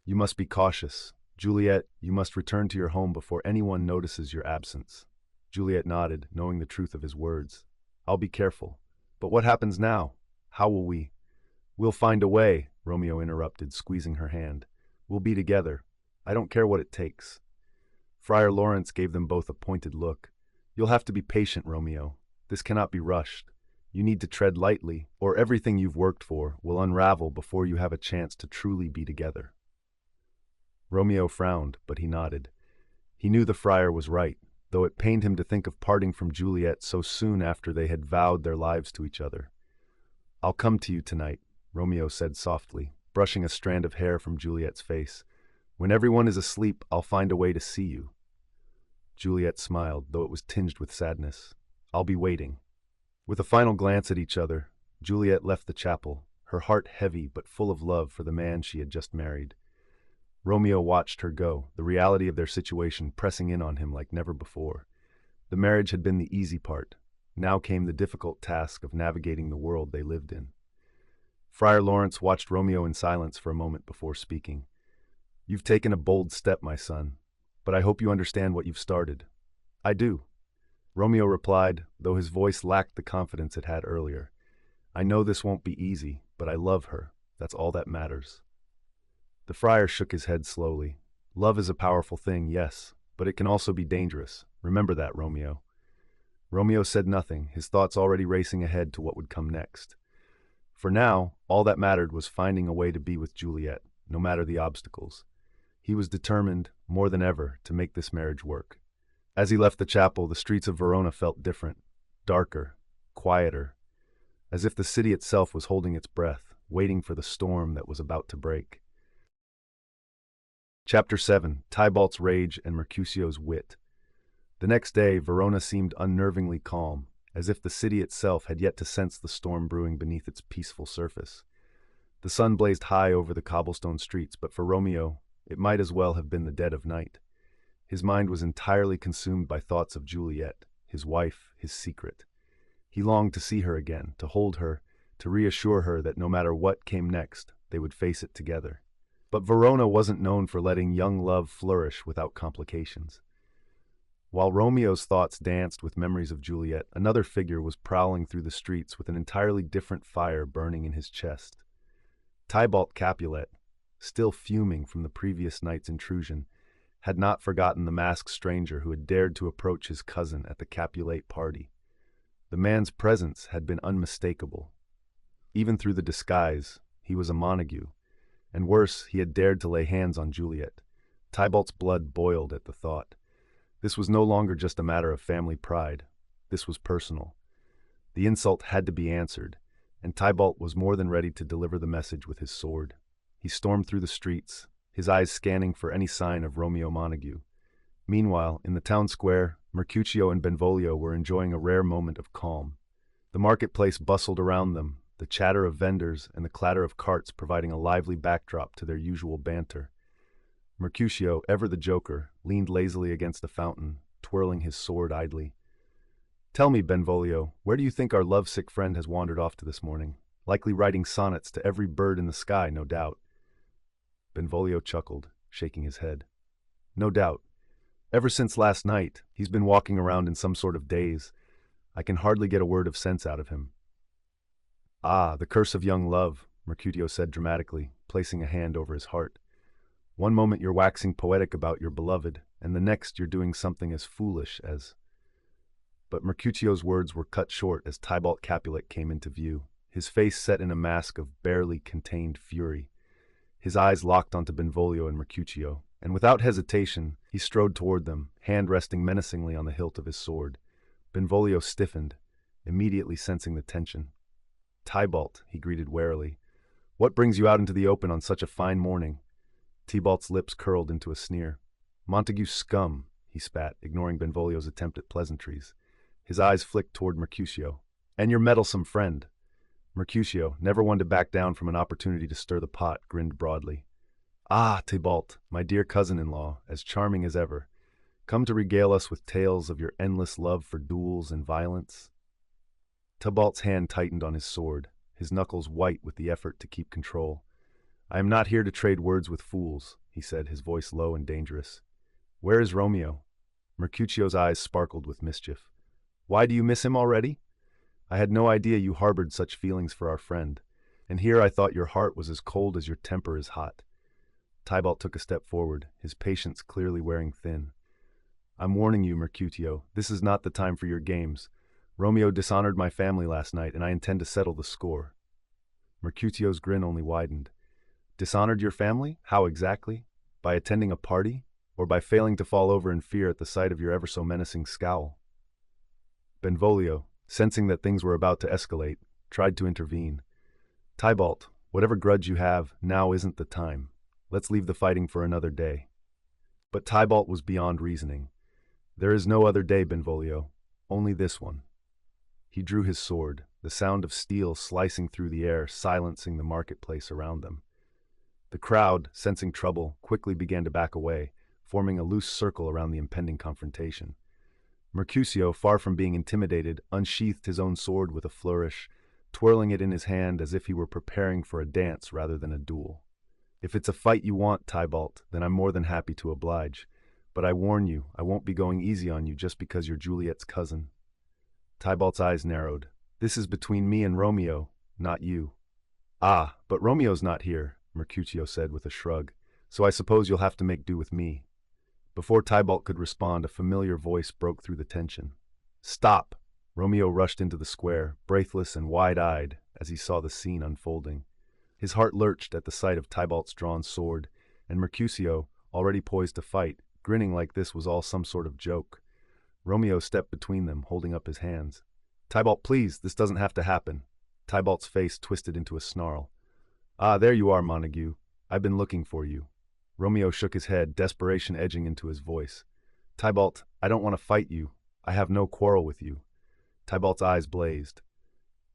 "You must be cautious. Juliet, you must return to your home before anyone notices your absence." Juliet nodded, knowing the truth of his words. "I'll be careful. But what happens now? How will we—" "We'll find a way," Romeo interrupted, squeezing her hand. "We'll be together. I don't care what it takes." Friar Lawrence gave them both a pointed look. "You'll have to be patient, Romeo. This cannot be rushed. You need to tread lightly, or everything you've worked for will unravel before you have a chance to truly be together." Romeo frowned, but he nodded. He knew the friar was right, though it pained him to think of parting from Juliet so soon after they had vowed their lives to each other. "I'll come to you tonight," Romeo said softly, brushing a strand of hair from Juliet's face. "When everyone is asleep, I'll find a way to see you." Juliet smiled, though it was tinged with sadness. "I'll be waiting." With a final glance at each other, Juliet left the chapel, her heart heavy but full of love for the man she had just married. Romeo watched her go, the reality of their situation pressing in on him like never before. The marriage had been the easy part. Now came the difficult task of navigating the world they lived in. Friar Lawrence watched Romeo in silence for a moment before speaking. "You've taken a bold step, my son, but I hope you understand what you've started." "I do," Romeo replied, though his voice lacked the confidence it had earlier. "I know this won't be easy, but I love her. That's all that matters." The friar shook his head slowly. "Love is a powerful thing, yes, but it can also be dangerous. Remember that, Romeo." Romeo said nothing, his thoughts already racing ahead to what would come next. For now, all that mattered was finding a way to be with Juliet, no matter the obstacles. He was determined, more than ever, to make this marriage work. As he left the chapel, the streets of Verona felt different, darker, quieter, as if the city itself was holding its breath, waiting for the storm that was about to break. Chapter 7: Tybalt's Rage and Mercutio's Wit. The next day, Verona seemed unnervingly calm, as if the city itself had yet to sense the storm brewing beneath its peaceful surface. The sun blazed high over the cobblestone streets, but for Romeo, it might as well have been the dead of night. His mind was entirely consumed by thoughts of Juliet, his wife, his secret. He longed to see her again, to hold her, to reassure her that no matter what came next, they would face it together. But Verona wasn't known for letting young love flourish without complications. While Romeo's thoughts danced with memories of Juliet, another figure was prowling through the streets with an entirely different fire burning in his chest. Tybalt Capulet, still fuming from the previous night's intrusion, had not forgotten the masked stranger who had dared to approach his cousin at the Capulet party. The man's presence had been unmistakable. Even through the disguise, he was a Montague, and worse, he had dared to lay hands on Juliet. Tybalt's blood boiled at the thought. This was no longer just a matter of family pride. This was personal. The insult had to be answered, and Tybalt was more than ready to deliver the message with his sword. He stormed through the streets, his eyes scanning for any sign of Romeo Montague. Meanwhile, in the town square, Mercutio and Benvolio were enjoying a rare moment of calm. The marketplace bustled around them, the chatter of vendors and the clatter of carts providing a lively backdrop to their usual banter. Mercutio, ever the joker, leaned lazily against a fountain, twirling his sword idly. "Tell me, Benvolio, where do you think our lovesick friend has wandered off to this morning? Likely writing sonnets to every bird in the sky, no doubt." Benvolio chuckled, shaking his head. "No doubt. Ever since last night, he's been walking around in some sort of daze. I can hardly get a word of sense out of him." "Ah, the curse of young love," Mercutio said dramatically, placing a hand over his heart. "One moment you're waxing poetic about your beloved, and the next you're doing something as foolish as—" But Mercutio's words were cut short as Tybalt Capulet came into view, his face set in a mask of barely contained fury. His eyes locked onto Benvolio and Mercutio, and without hesitation, he strode toward them, hand resting menacingly on the hilt of his sword. Benvolio stiffened, immediately sensing the tension. "Tybalt," he greeted warily, "what brings you out into the open on such a fine morning?" Tybalt's lips curled into a sneer. "Montague scum," he spat, ignoring Benvolio's attempt at pleasantries. His eyes flicked toward Mercutio. "And your meddlesome friend." Mercutio, never one to back down from an opportunity to stir the pot, grinned broadly. "Ah, Tybalt, my dear cousin-in-law, as charming as ever. Come to regale us with tales of your endless love for duels and violence?" Tybalt's hand tightened on his sword, his knuckles white with the effort to keep control. "I am not here to trade words with fools," he said, his voice low and dangerous. "Where is Romeo?" Mercutio's eyes sparkled with mischief. "Why, do you miss him already? I had no idea you harbored such feelings for our friend, and here I thought your heart was as cold as your temper is hot." Tybalt took a step forward, his patience clearly wearing thin. "I'm warning you, Mercutio, this is not the time for your games. Romeo dishonored my family last night, and I intend to settle the score." Mercutio's grin only widened. "Dishonored your family? How exactly? By attending a party? Or by failing to fall over in fear at the sight of your ever-so-menacing scowl?" Benvolio, sensing that things were about to escalate, tried to intervene. "Tybalt, whatever grudge you have, now isn't the time. Let's leave the fighting for another day." But Tybalt was beyond reasoning. "There is no other day, Benvolio. Only this one." He drew his sword, the sound of steel slicing through the air, silencing the marketplace around them. The crowd, sensing trouble, quickly began to back away, forming a loose circle around the impending confrontation. Mercutio, far from being intimidated, unsheathed his own sword with a flourish, twirling it in his hand as if he were preparing for a dance rather than a duel. "If it's a fight you want, Tybalt, then I'm more than happy to oblige. But I warn you, I won't be going easy on you just because you're Juliet's cousin." Tybalt's eyes narrowed. "This is between me and Romeo, not you." "Ah, but Romeo's not here," Mercutio said with a shrug, "so I suppose you'll have to make do with me." Before Tybalt could respond, a familiar voice broke through the tension. "Stop!" Romeo rushed into the square, breathless and wide-eyed, as he saw the scene unfolding. His heart lurched at the sight of Tybalt's drawn sword, and Mercutio, already poised to fight, grinning like this was all some sort of joke. Romeo stepped between them, holding up his hands. "Tybalt, please, this doesn't have to happen." Tybalt's face twisted into a snarl. "Ah, there you are, Montague. I've been looking for you." Romeo shook his head, desperation edging into his voice. Tybalt, I don't want to fight you. I have no quarrel with you. Tybalt's eyes blazed.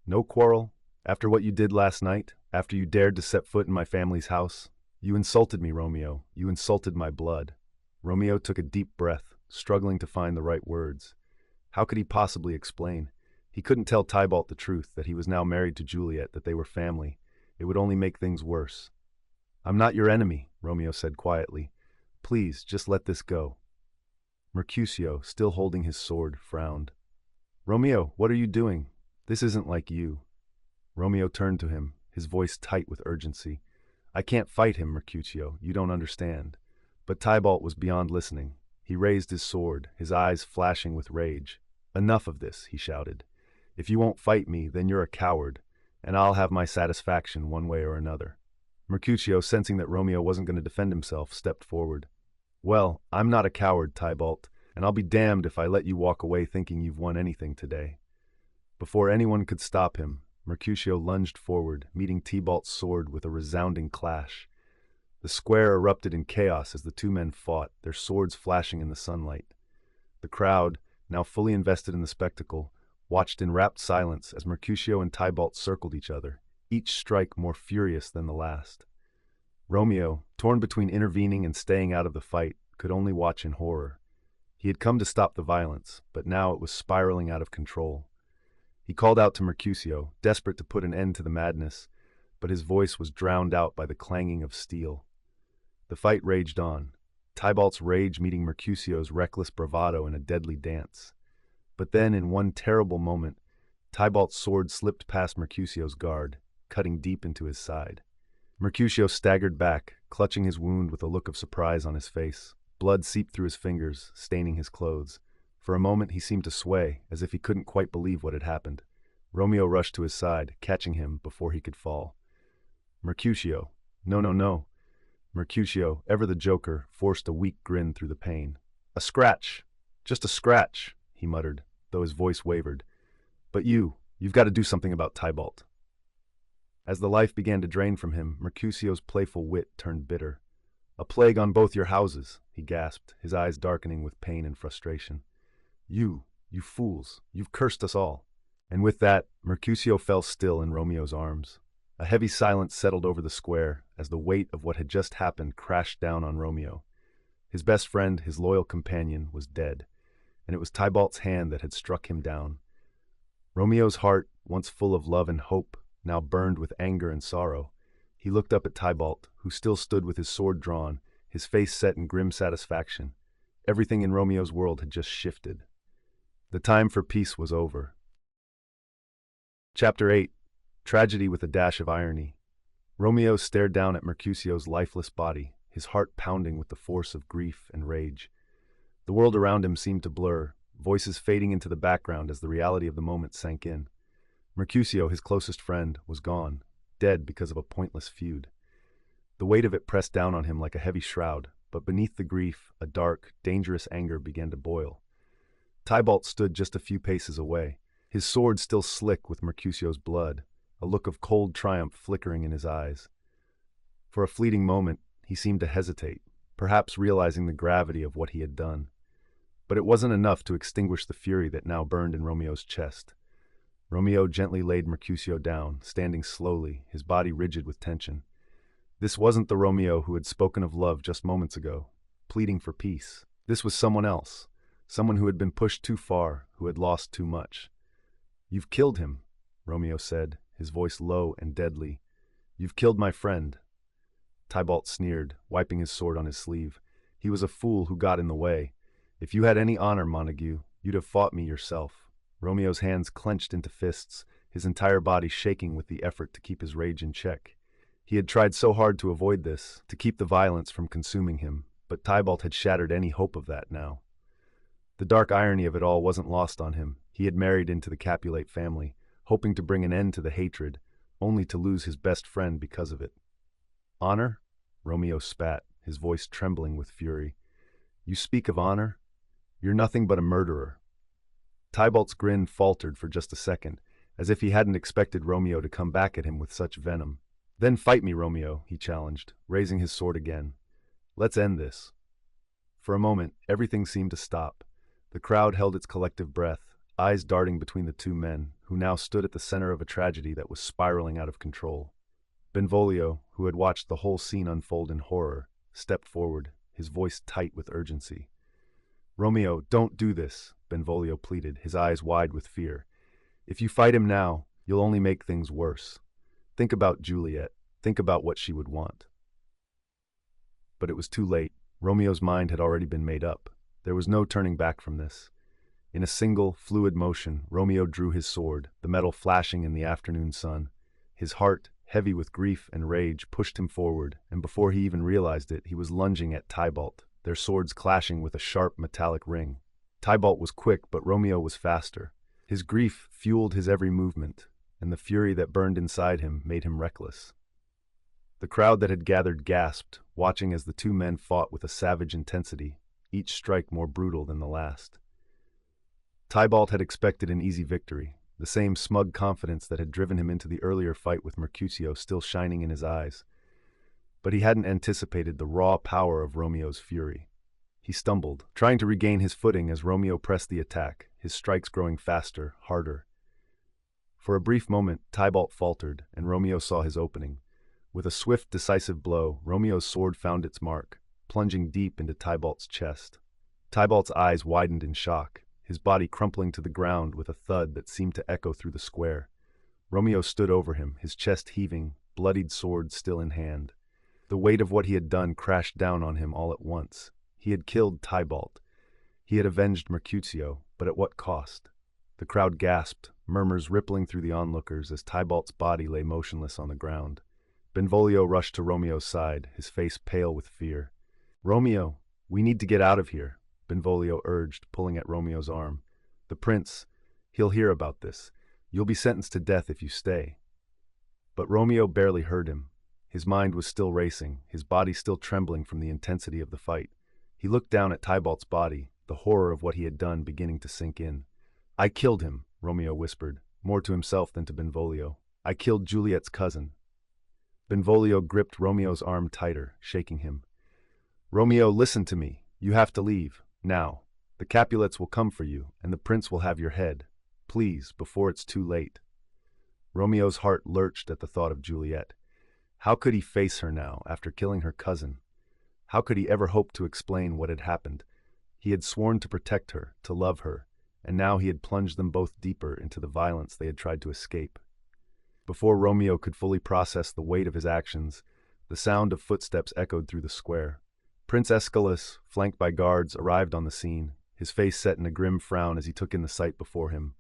No quarrel? After what you did last night? After you dared to set foot in my family's house? You insulted me, Romeo. You insulted my blood. Romeo took a deep breath, struggling to find the right words. How could he possibly explain? He couldn't tell Tybalt the truth, that he was now married to Juliet, that they were family. It would only make things worse. I'm not your enemy, Romeo said quietly. Please, just let this go. Mercutio, still holding his sword, frowned. Romeo, what are you doing? This isn't like you. Romeo turned to him, his voice tight with urgency. I can't fight him, Mercutio, you don't understand. But Tybalt was beyond listening. He raised his sword, his eyes flashing with rage. Enough of this, he shouted. If you won't fight me, then you're a coward, and I'll have my satisfaction one way or another. Mercutio, sensing that Romeo wasn't going to defend himself, stepped forward. Well, I'm not a coward, Tybalt, and I'll be damned if I let you walk away thinking you've won anything today. Before anyone could stop him, Mercutio lunged forward, meeting Tybalt's sword with a resounding clash. The square erupted in chaos as the two men fought, their swords flashing in the sunlight. The crowd, now fully invested in the spectacle, watched in rapt silence as Mercutio and Tybalt circled each other, each strike more furious than the last. Romeo, torn between intervening and staying out of the fight, could only watch in horror. He had come to stop the violence, but now it was spiraling out of control. He called out to Mercutio, desperate to put an end to the madness, but his voice was drowned out by the clanging of steel. The fight raged on, Tybalt's rage meeting Mercutio's reckless bravado in a deadly dance. But then, in one terrible moment, Tybalt's sword slipped past Mercutio's guard, cutting deep into his side. Mercutio staggered back, clutching his wound with a look of surprise on his face. Blood seeped through his fingers, staining his clothes. For a moment he seemed to sway, as if he couldn't quite believe what had happened. Romeo rushed to his side, catching him before he could fall. Mercutio. No, no, no. Mercutio, ever the joker, forced a weak grin through the pain. A scratch. Just a scratch, he muttered, though his voice wavered. But you've got to do something about Tybalt. As the life began to drain from him, Mercutio's playful wit turned bitter. A plague on both your houses, he gasped, his eyes darkening with pain and frustration. You fools, you've cursed us all. And with that, Mercutio fell still in Romeo's arms. A heavy silence settled over the square as the weight of what had just happened crashed down on Romeo. His best friend, his loyal companion, was dead, and it was Tybalt's hand that had struck him down. Romeo's heart, once full of love and hope, now burned with anger and sorrow. He looked up at Tybalt, who still stood with his sword drawn, his face set in grim satisfaction. Everything in Romeo's world had just shifted. The time for peace was over. Chapter 8. Tragedy with a dash of irony. Romeo stared down at Mercutio's lifeless body, his heart pounding with the force of grief and rage. The world around him seemed to blur, voices fading into the background as the reality of the moment sank in. Mercutio, his closest friend, was gone, dead because of a pointless feud. The weight of it pressed down on him like a heavy shroud, but beneath the grief, a dark, dangerous anger began to boil. Tybalt stood just a few paces away, his sword still slick with Mercutio's blood, a look of cold triumph flickering in his eyes. For a fleeting moment, he seemed to hesitate, perhaps realizing the gravity of what he had done. But it wasn't enough to extinguish the fury that now burned in Romeo's chest. Romeo gently laid Mercutio down, standing slowly, his body rigid with tension. This wasn't the Romeo who had spoken of love just moments ago, pleading for peace. This was someone else, someone who had been pushed too far, who had lost too much. "You've killed him," Romeo said, his voice low and deadly. "You've killed my friend." Tybalt sneered, wiping his sword on his sleeve. He was a fool who got in the way. "If you had any honor, Montague, you'd have fought me yourself." Romeo's hands clenched into fists, his entire body shaking with the effort to keep his rage in check. He had tried so hard to avoid this, to keep the violence from consuming him, but Tybalt had shattered any hope of that now. The dark irony of it all wasn't lost on him. He had married into the Capulet family, hoping to bring an end to the hatred, only to lose his best friend because of it. "Honor?" Romeo spat, his voice trembling with fury. "You speak of honor? You're nothing but a murderer." Tybalt's grin faltered for just a second, as if he hadn't expected Romeo to come back at him with such venom. "Then fight me, Romeo," he challenged, raising his sword again. "Let's end this." For a moment, everything seemed to stop. The crowd held its collective breath, eyes darting between the two men, who now stood at the center of a tragedy that was spiraling out of control. Benvolio, who had watched the whole scene unfold in horror, stepped forward, his voice tight with urgency. "Romeo, don't do this," Benvolio pleaded, his eyes wide with fear. "If you fight him now, you'll only make things worse. Think about Juliet. Think about what she would want." But it was too late. Romeo's mind had already been made up. There was no turning back from this. In a single, fluid motion, Romeo drew his sword, the metal flashing in the afternoon sun. His heart, heavy with grief and rage, pushed him forward, and before he even realized it, he was lunging at Tybalt, their swords clashing with a sharp metallic ring. Tybalt was quick, but Romeo was faster. His grief fueled his every movement, and the fury that burned inside him made him reckless. The crowd that had gathered gasped, watching as the two men fought with a savage intensity, each strike more brutal than the last. Tybalt had expected an easy victory, the same smug confidence that had driven him into the earlier fight with Mercutio still shining in his eyes. But he hadn't anticipated the raw power of Romeo's fury. He stumbled, trying to regain his footing as Romeo pressed the attack, his strikes growing faster, harder. For a brief moment, Tybalt faltered, and Romeo saw his opening. With a swift, decisive blow, Romeo's sword found its mark, plunging deep into Tybalt's chest. Tybalt's eyes widened in shock, his body crumpling to the ground with a thud that seemed to echo through the square. Romeo stood over him, his chest heaving, bloodied sword still in hand. The weight of what he had done crashed down on him all at once. He had killed Tybalt. He had avenged Mercutio, but at what cost? The crowd gasped, murmurs rippling through the onlookers as Tybalt's body lay motionless on the ground. Benvolio rushed to Romeo's side, his face pale with fear. "Romeo, we need to get out of here," Benvolio urged, pulling at Romeo's arm. "The prince, he'll hear about this. You'll be sentenced to death if you stay." But Romeo barely heard him. His mind was still racing, his body still trembling from the intensity of the fight. He looked down at Tybalt's body, the horror of what he had done beginning to sink in. "I killed him," Romeo whispered, more to himself than to Benvolio. "I killed Juliet's cousin." Benvolio gripped Romeo's arm tighter, shaking him. "Romeo, listen to me. You have to leave, now. The Capulets will come for you, and the prince will have your head. Please, before it's too late." Romeo's heart lurched at the thought of Juliet. How could he face her now, after killing her cousin? How could he ever hope to explain what had happened? He had sworn to protect her, to love her, and now he had plunged them both deeper into the violence they had tried to escape. Before Romeo could fully process the weight of his actions, the sound of footsteps echoed through the square. Prince Aeschylus, flanked by guards, arrived on the scene, his face set in a grim frown as he took in the sight before him.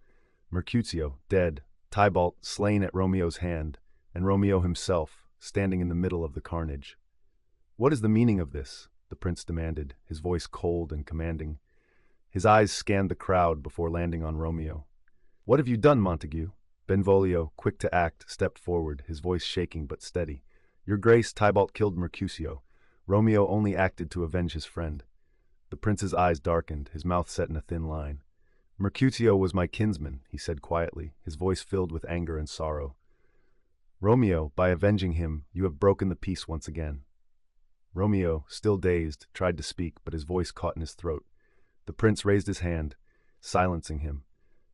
Mercutio, dead, Tybalt, slain at Romeo's hand, and Romeo himself, standing in the middle of the carnage. "What is the meaning of this?" the prince demanded, his voice cold and commanding. His eyes scanned the crowd before landing on Romeo. "What have you done, Montague?" Benvolio, quick to act, stepped forward, his voice shaking but steady. "Your Grace, Tybalt killed Mercutio. Romeo only acted to avenge his friend." The prince's eyes darkened, his mouth set in a thin line. "Mercutio was my kinsman," he said quietly, his voice filled with anger and sorrow. "Romeo, by avenging him, you have broken the peace once again." Romeo, still dazed, tried to speak, but his voice caught in his throat. The prince raised his hand, silencing him.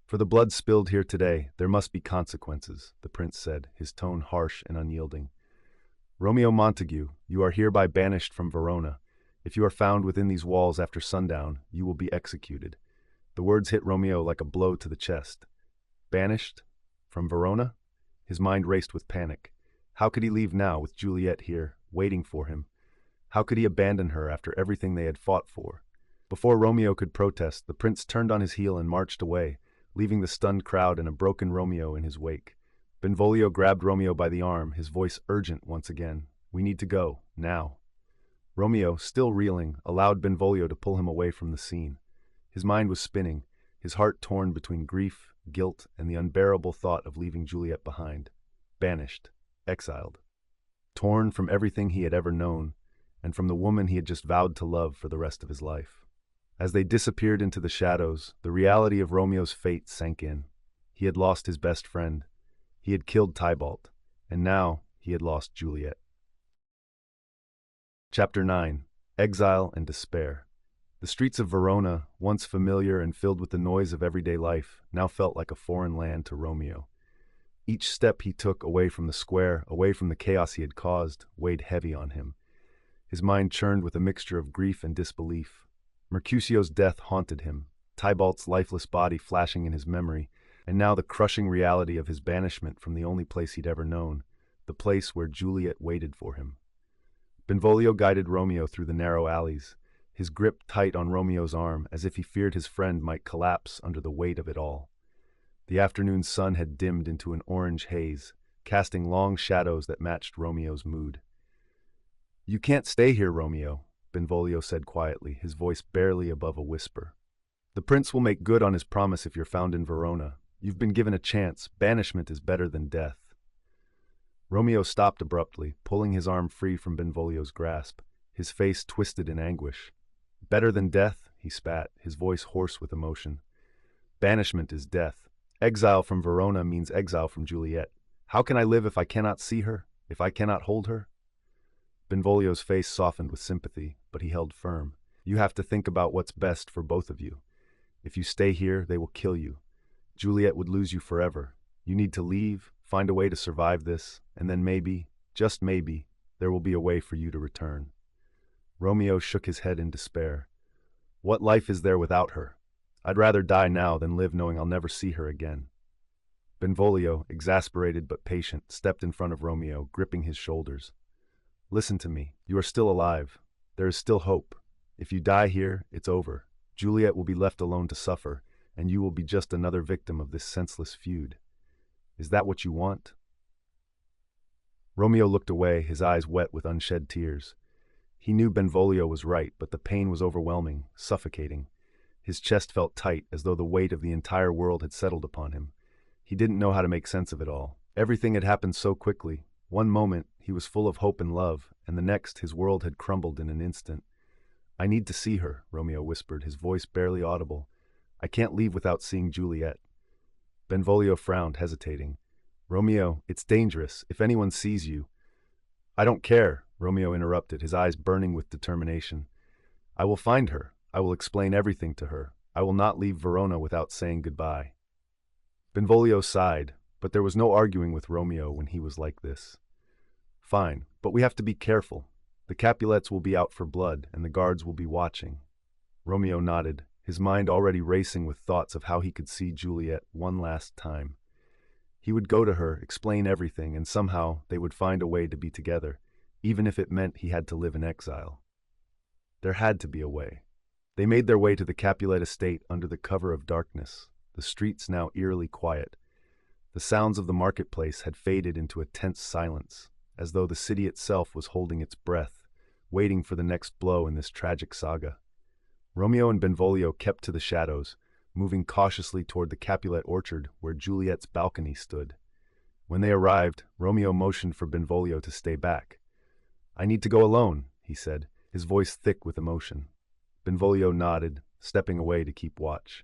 "For the blood spilled here today, there must be consequences," the prince said, his tone harsh and unyielding. "Romeo Montague, you are hereby banished from Verona. If you are found within these walls after sundown, you will be executed." The words hit Romeo like a blow to the chest. Banished? From Verona? His mind raced with panic. How could he leave now with Juliet here, waiting for him? How could he abandon her after everything they had fought for? Before Romeo could protest, the prince turned on his heel and marched away, leaving the stunned crowd and a broken Romeo in his wake. Benvolio grabbed Romeo by the arm, his voice urgent once again. "We need to go, now." Romeo, still reeling, allowed Benvolio to pull him away from the scene. His mind was spinning, his heart torn between grief, guilt, and the unbearable thought of leaving Juliet behind. Banished, exiled. Torn from everything he had ever known, and from the woman he had just vowed to love for the rest of his life. As they disappeared into the shadows, the reality of Romeo's fate sank in. He had lost his best friend. He had killed Tybalt, and now he had lost Juliet. Chapter 9. Exile and Despair. The streets of Verona, once familiar and filled with the noise of everyday life, now felt like a foreign land to Romeo. Each step he took away from the square, away from the chaos he had caused, weighed heavy on him. His mind churned with a mixture of grief and disbelief. Mercutio's death haunted him, Tybalt's lifeless body flashing in his memory, and now the crushing reality of his banishment from the only place he'd ever known, the place where Juliet waited for him. Benvolio guided Romeo through the narrow alleys, his grip tight on Romeo's arm as if he feared his friend might collapse under the weight of it all. The afternoon sun had dimmed into an orange haze, casting long shadows that matched Romeo's mood. "You can't stay here, Romeo," Benvolio said quietly, his voice barely above a whisper. "The prince will make good on his promise if you're found in Verona. You've been given a chance. Banishment is better than death." Romeo stopped abruptly, pulling his arm free from Benvolio's grasp, his face twisted in anguish. "Better than death?" he spat, his voice hoarse with emotion. "Banishment is death. Exile from Verona means exile from Juliet. How can I live if I cannot see her, if I cannot hold her?" Benvolio's face softened with sympathy, but he held firm. "You have to think about what's best for both of you. If you stay here, they will kill you. Juliet would lose you forever. You need to leave, find a way to survive this, and then maybe, just maybe, there will be a way for you to return." Romeo shook his head in despair. "What life is there without her? I'd rather die now than live knowing I'll never see her again." Benvolio, exasperated but patient, stepped in front of Romeo, gripping his shoulders. "Listen to me. You are still alive. There is still hope. If you die here, it's over. Juliet will be left alone to suffer, and you will be just another victim of this senseless feud. Is that what you want?" Romeo looked away, his eyes wet with unshed tears. He knew Benvolio was right, but the pain was overwhelming, suffocating. His chest felt tight, as though the weight of the entire world had settled upon him. He didn't know how to make sense of it all. Everything had happened so quickly. One moment, he was full of hope and love, and the next, his world had crumbled in an instant. "I need to see her," Romeo whispered, his voice barely audible. "I can't leave without seeing Juliet." Benvolio frowned, hesitating. "Romeo, it's dangerous. If anyone sees you—" "I don't care," Romeo interrupted, his eyes burning with determination. "I will find her. I will explain everything to her. I will not leave Verona without saying goodbye." Benvolio sighed, but there was no arguing with Romeo when he was like this. "Fine, but we have to be careful. The Capulets will be out for blood, and the guards will be watching." Romeo nodded, his mind already racing with thoughts of how he could see Juliet one last time. He would go to her, explain everything, and somehow they would find a way to be together, even if it meant he had to live in exile. There had to be a way. They made their way to the Capulet estate under the cover of darkness, the streets now eerily quiet. The sounds of the marketplace had faded into a tense silence, as though the city itself was holding its breath, waiting for the next blow in this tragic saga. Romeo and Benvolio kept to the shadows, moving cautiously toward the Capulet orchard where Juliet's balcony stood. When they arrived, Romeo motioned for Benvolio to stay back. "I need to go alone," he said, his voice thick with emotion. Benvolio nodded, stepping away to keep watch.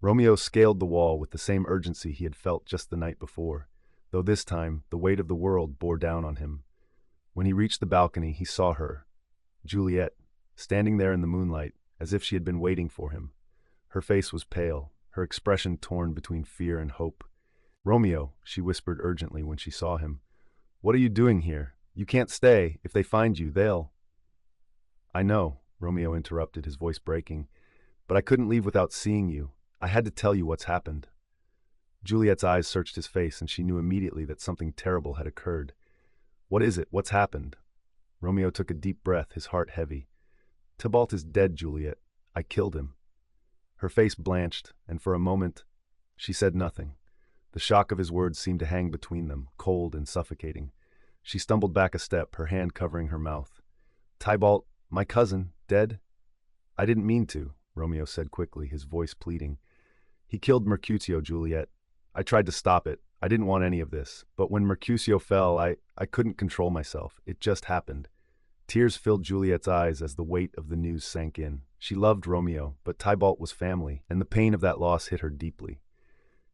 Romeo scaled the wall with the same urgency he had felt just the night before, though this time the weight of the world bore down on him. When he reached the balcony, he saw her, Juliet, standing there in the moonlight, as if she had been waiting for him. Her face was pale, her expression torn between fear and hope. "Romeo," she whispered urgently when she saw him, "what are you doing here? You can't stay. If they find you, they'll—" "I know," Romeo interrupted, his voice breaking, "but I couldn't leave without seeing you. I had to tell you what's happened." Juliet's eyes searched his face, and she knew immediately that something terrible had occurred. "What is it? What's happened?" Romeo took a deep breath, his heart heavy. "Tybalt is dead, Juliet. I killed him." Her face blanched, and for a moment she said nothing. The shock of his words seemed to hang between them, cold and suffocating. She stumbled back a step, her hand covering her mouth. "Tybalt, my cousin, dead?" "I didn't mean to," Romeo said quickly, his voice pleading. "He killed Mercutio, Juliet. I tried to stop it. I didn't want any of this. But when Mercutio fell, I couldn't control myself. It just happened." Tears filled Juliet's eyes as the weight of the news sank in. She loved Romeo, but Tybalt was family, and the pain of that loss hit her deeply.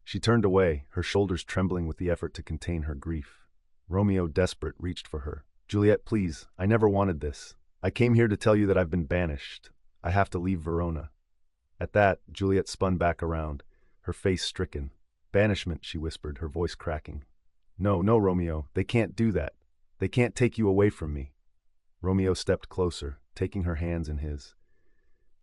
She turned away, her shoulders trembling with the effort to contain her grief. Romeo, desperate, reached for her. "Juliet, please, I never wanted this. I came here to tell you that I've been banished. I have to leave Verona." At that, Juliet spun back around, her face stricken. "Banishment," she whispered, her voice cracking. "No, no, Romeo, they can't do that. They can't take you away from me." Romeo stepped closer, taking her hands in his.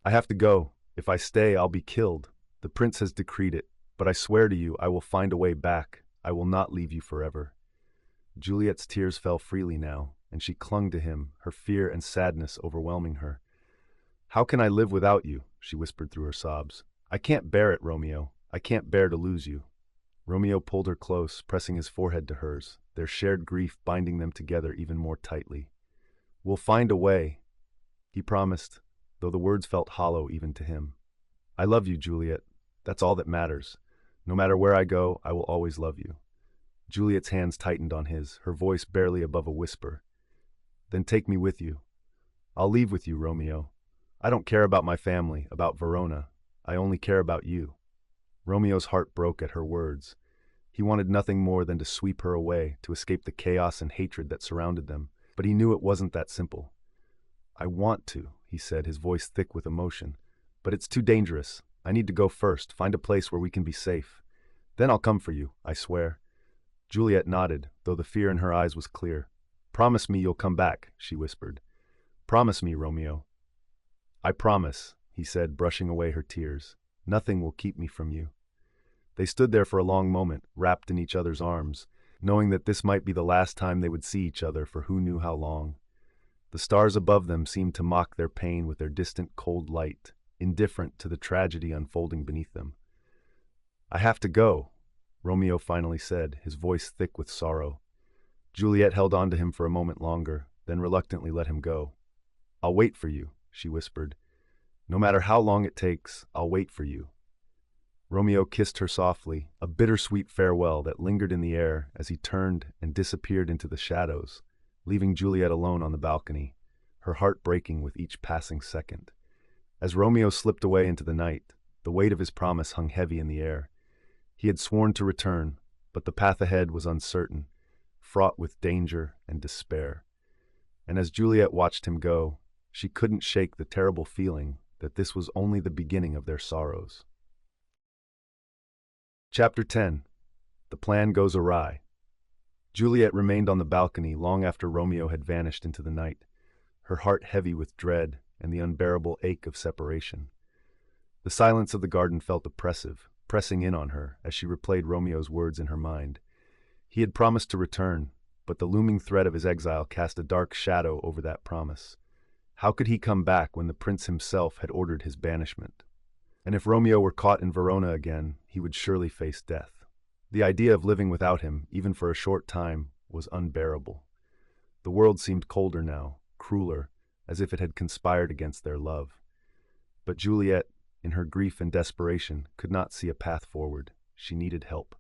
"I have to go. If I stay, I'll be killed. The prince has decreed it, but I swear to you, I will find a way back. I will not leave you forever." Juliet's tears fell freely now, and she clung to him, her fear and sadness overwhelming her. "How can I live without you?" she whispered through her sobs. "I can't bear it, Romeo. I can't bear to lose you." Romeo pulled her close, pressing his forehead to hers, their shared grief binding them together even more tightly. "We'll find a way," he promised, though the words felt hollow even to him. "I love you, Juliet. That's all that matters. No matter where I go, I will always love you." Juliet's hands tightened on his, her voice barely above a whisper. "Then take me with you. I'll leave with you, Romeo. I don't care about my family, about Verona. I only care about you." Romeo's heart broke at her words. He wanted nothing more than to sweep her away, to escape the chaos and hatred that surrounded them, but he knew it wasn't that simple. "I want to," he said, his voice thick with emotion, "but it's too dangerous. I need to go first, find a place where we can be safe. Then I'll come for you, I swear." Juliet nodded, though the fear in her eyes was clear. "Promise me you'll come back," she whispered. "Promise me, Romeo." "I promise," he said, brushing away her tears. "Nothing will keep me from you." They stood there for a long moment, wrapped in each other's arms, knowing that this might be the last time they would see each other for who knew how long. The stars above them seemed to mock their pain with their distant, cold light, indifferent to the tragedy unfolding beneath them. "I have to go," Romeo finally said, his voice thick with sorrow. Juliet held on to him for a moment longer, then reluctantly let him go. "I'll wait for you," she whispered. "No matter how long it takes, I'll wait for you." Romeo kissed her softly, a bittersweet farewell that lingered in the air as he turned and disappeared into the shadows, leaving Juliet alone on the balcony, her heart breaking with each passing second. As Romeo slipped away into the night, the weight of his promise hung heavy in the air. He had sworn to return, but the path ahead was uncertain, fraught with danger and despair. And as Juliet watched him go, she couldn't shake the terrible feeling that this was only the beginning of their sorrows. Chapter 10. The Plan Goes Awry. Juliet remained on the balcony long after Romeo had vanished into the night, her heart heavy with dread and the unbearable ache of separation. The silence of the garden felt oppressive, pressing in on her as she replayed Romeo's words in her mind. He had promised to return, but the looming threat of his exile cast a dark shadow over that promise. How could he come back when the prince himself had ordered his banishment? And if Romeo were caught in Verona again, he would surely face death. The idea of living without him, even for a short time, was unbearable. The world seemed colder now, crueler, as if it had conspired against their love. But Juliet, in her grief and desperation, could not see a path forward. She needed help.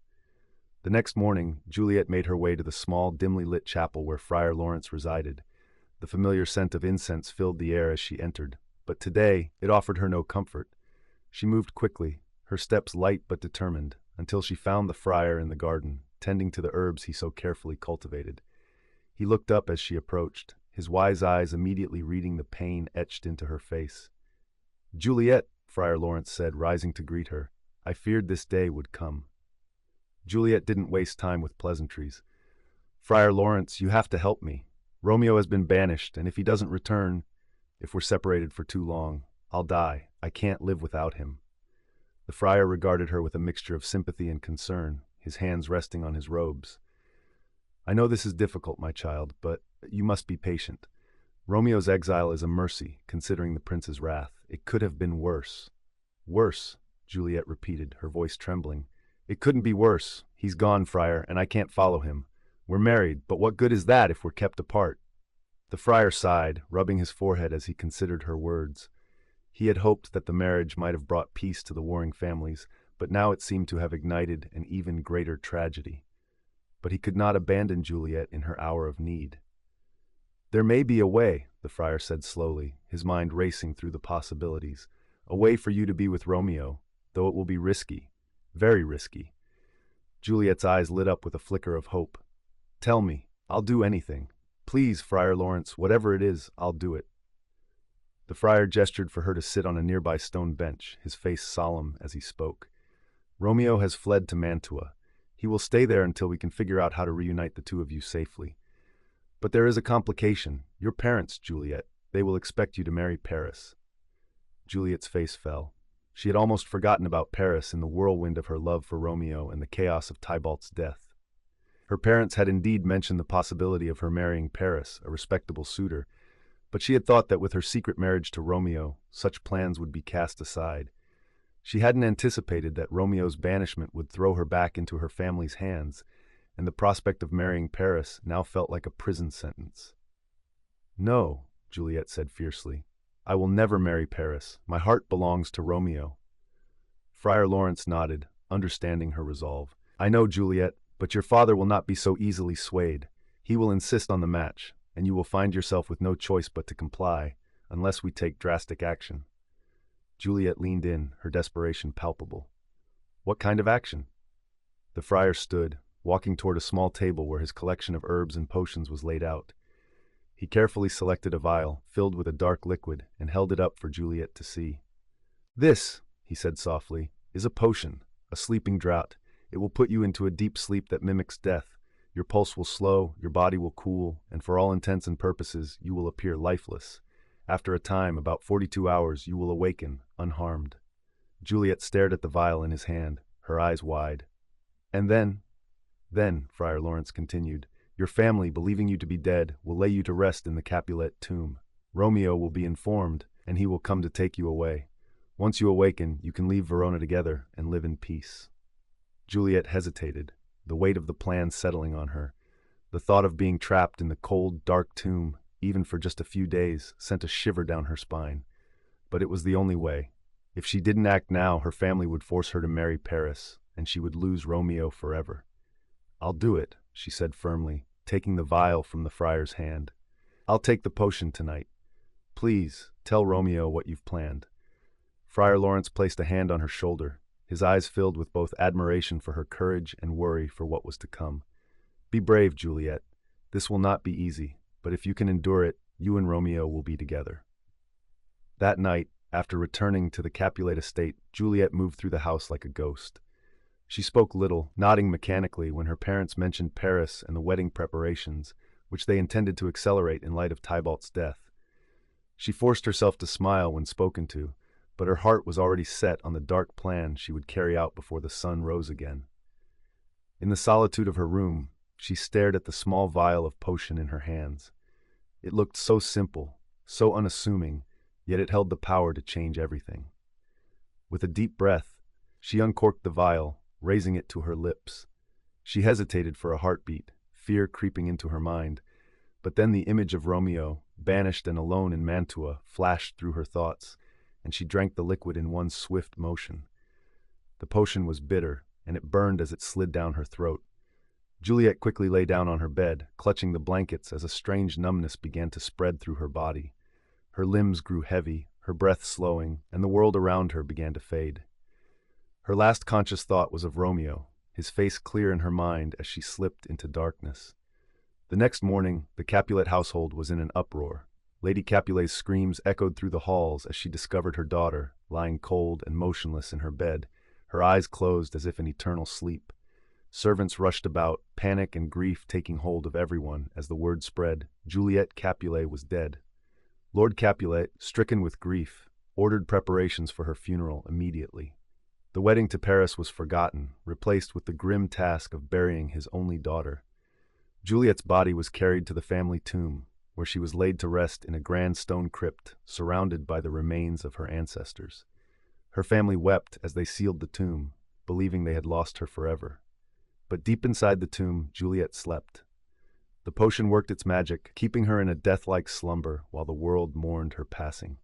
The next morning, Juliet made her way to the small, dimly lit chapel where Friar Lawrence resided. The familiar scent of incense filled the air as she entered, but today it offered her no comfort. She moved quickly, her steps light but determined, until she found the friar in the garden, tending to the herbs he so carefully cultivated. He looked up as she approached, his wise eyes immediately reading the pain etched into her face. "Juliet," Friar Lawrence said, rising to greet her, "I feared this day would come." Juliet didn't waste time with pleasantries. "Friar Lawrence, you have to help me. Romeo has been banished, and if he doesn't return, if we're separated for too long, I'll die. I can't live without him." The friar regarded her with a mixture of sympathy and concern, his hands resting on his robes. "I know this is difficult, my child, but you must be patient. Romeo's exile is a mercy, considering the prince's wrath. It could have been worse." "Worse," Juliet repeated, her voice trembling. "It couldn't be worse. He's gone, friar, and I can't follow him. We're married, but what good is that if we're kept apart?" The friar sighed, rubbing his forehead as he considered her words. He had hoped that the marriage might have brought peace to the warring families, but now it seemed to have ignited an even greater tragedy. But he could not abandon Juliet in her hour of need. "There may be a way," the friar said slowly, his mind racing through the possibilities. "A way for you to be with Romeo, though it will be risky, very risky." Juliet's eyes lit up with a flicker of hope. "Tell me, I'll do anything. Please, Friar Lawrence, whatever it is, I'll do it." The friar gestured for her to sit on a nearby stone bench, his face solemn as he spoke. Romeo has fled to Mantua. He will stay there until we can figure out how to reunite the two of you safely. But there is a complication. Your parents, Juliet, they will expect you to marry Paris. Juliet's face fell. She had almost forgotten about Paris in the whirlwind of her love for Romeo and the chaos of Tybalt's death. Her parents had indeed mentioned the possibility of her marrying Paris, a respectable suitor, but she had thought that with her secret marriage to Romeo, such plans would be cast aside. She hadn't anticipated that Romeo's banishment would throw her back into her family's hands, and the prospect of marrying Paris now felt like a prison sentence. "No," Juliet said fiercely. "I will never marry Paris. My heart belongs to Romeo." Friar Lawrence nodded, understanding her resolve. "I know, Juliet, but your father will not be so easily swayed. He will insist on the match, and you will find yourself with no choice but to comply, unless we take drastic action." Juliet leaned in, her desperation palpable. "What kind of action?" The friar stood, walking toward a small table where his collection of herbs and potions was laid out. He carefully selected a vial, filled with a dark liquid, and held it up for Juliet to see. "This," he said softly, "is a potion, a sleeping draught. It will put you into a deep sleep that mimics death. Your pulse will slow, your body will cool, and for all intents and purposes, you will appear lifeless. After a time, about 42 hours, you will awaken, unharmed." Juliet stared at the vial in his hand, her eyes wide. "And then," Friar Lawrence continued, "your family, believing you to be dead, will lay you to rest in the Capulet tomb. Romeo will be informed, and he will come to take you away. Once you awaken, you can leave Verona together and live in peace." Juliet hesitated, the weight of the plan settling on her. The thought of being trapped in the cold, dark tomb, even for just a few days, sent a shiver down her spine. But it was the only way. If she didn't act now, her family would force her to marry Paris, and she would lose Romeo forever. "I'll do it," she said firmly, taking the vial from the friar's hand. "I'll take the potion tonight. Please, tell Romeo what you've planned." Friar Lawrence placed a hand on her shoulder, his eyes filled with both admiration for her courage and worry for what was to come. "Be brave, Juliet. This will not be easy, but if you can endure it, you and Romeo will be together." That night, after returning to the Capulet estate, Juliet moved through the house like a ghost. She spoke little, nodding mechanically when her parents mentioned Paris and the wedding preparations, which they intended to accelerate in light of Tybalt's death. She forced herself to smile when spoken to, but her heart was already set on the dark plan she would carry out before the sun rose again. In the solitude of her room, she stared at the small vial of potion in her hands. It looked so simple, so unassuming, yet it held the power to change everything. With a deep breath, she uncorked the vial, raising it to her lips. She hesitated for a heartbeat, fear creeping into her mind, but then the image of Romeo, banished and alone in Mantua, flashed through her thoughts, and she drank the liquid in one swift motion. The potion was bitter, and it burned as it slid down her throat. Juliet quickly lay down on her bed, clutching the blankets as a strange numbness began to spread through her body. Her limbs grew heavy, her breath slowing, and the world around her began to fade. Her last conscious thought was of Romeo, his face clear in her mind as she slipped into darkness. The next morning, the Capulet household was in an uproar. Lady Capulet's screams echoed through the halls as she discovered her daughter, lying cold and motionless in her bed, her eyes closed as if in eternal sleep. Servants rushed about, panic and grief taking hold of everyone as the word spread: Juliet Capulet was dead. Lord Capulet, stricken with grief, ordered preparations for her funeral immediately. The wedding to Paris was forgotten, replaced with the grim task of burying his only daughter. Juliet's body was carried to the family tomb, where she was laid to rest in a grand stone crypt surrounded by the remains of her ancestors. Her family wept as they sealed the tomb, believing they had lost her forever. But deep inside the tomb, Juliet slept. The potion worked its magic, keeping her in a death-like slumber while the world mourned her passing.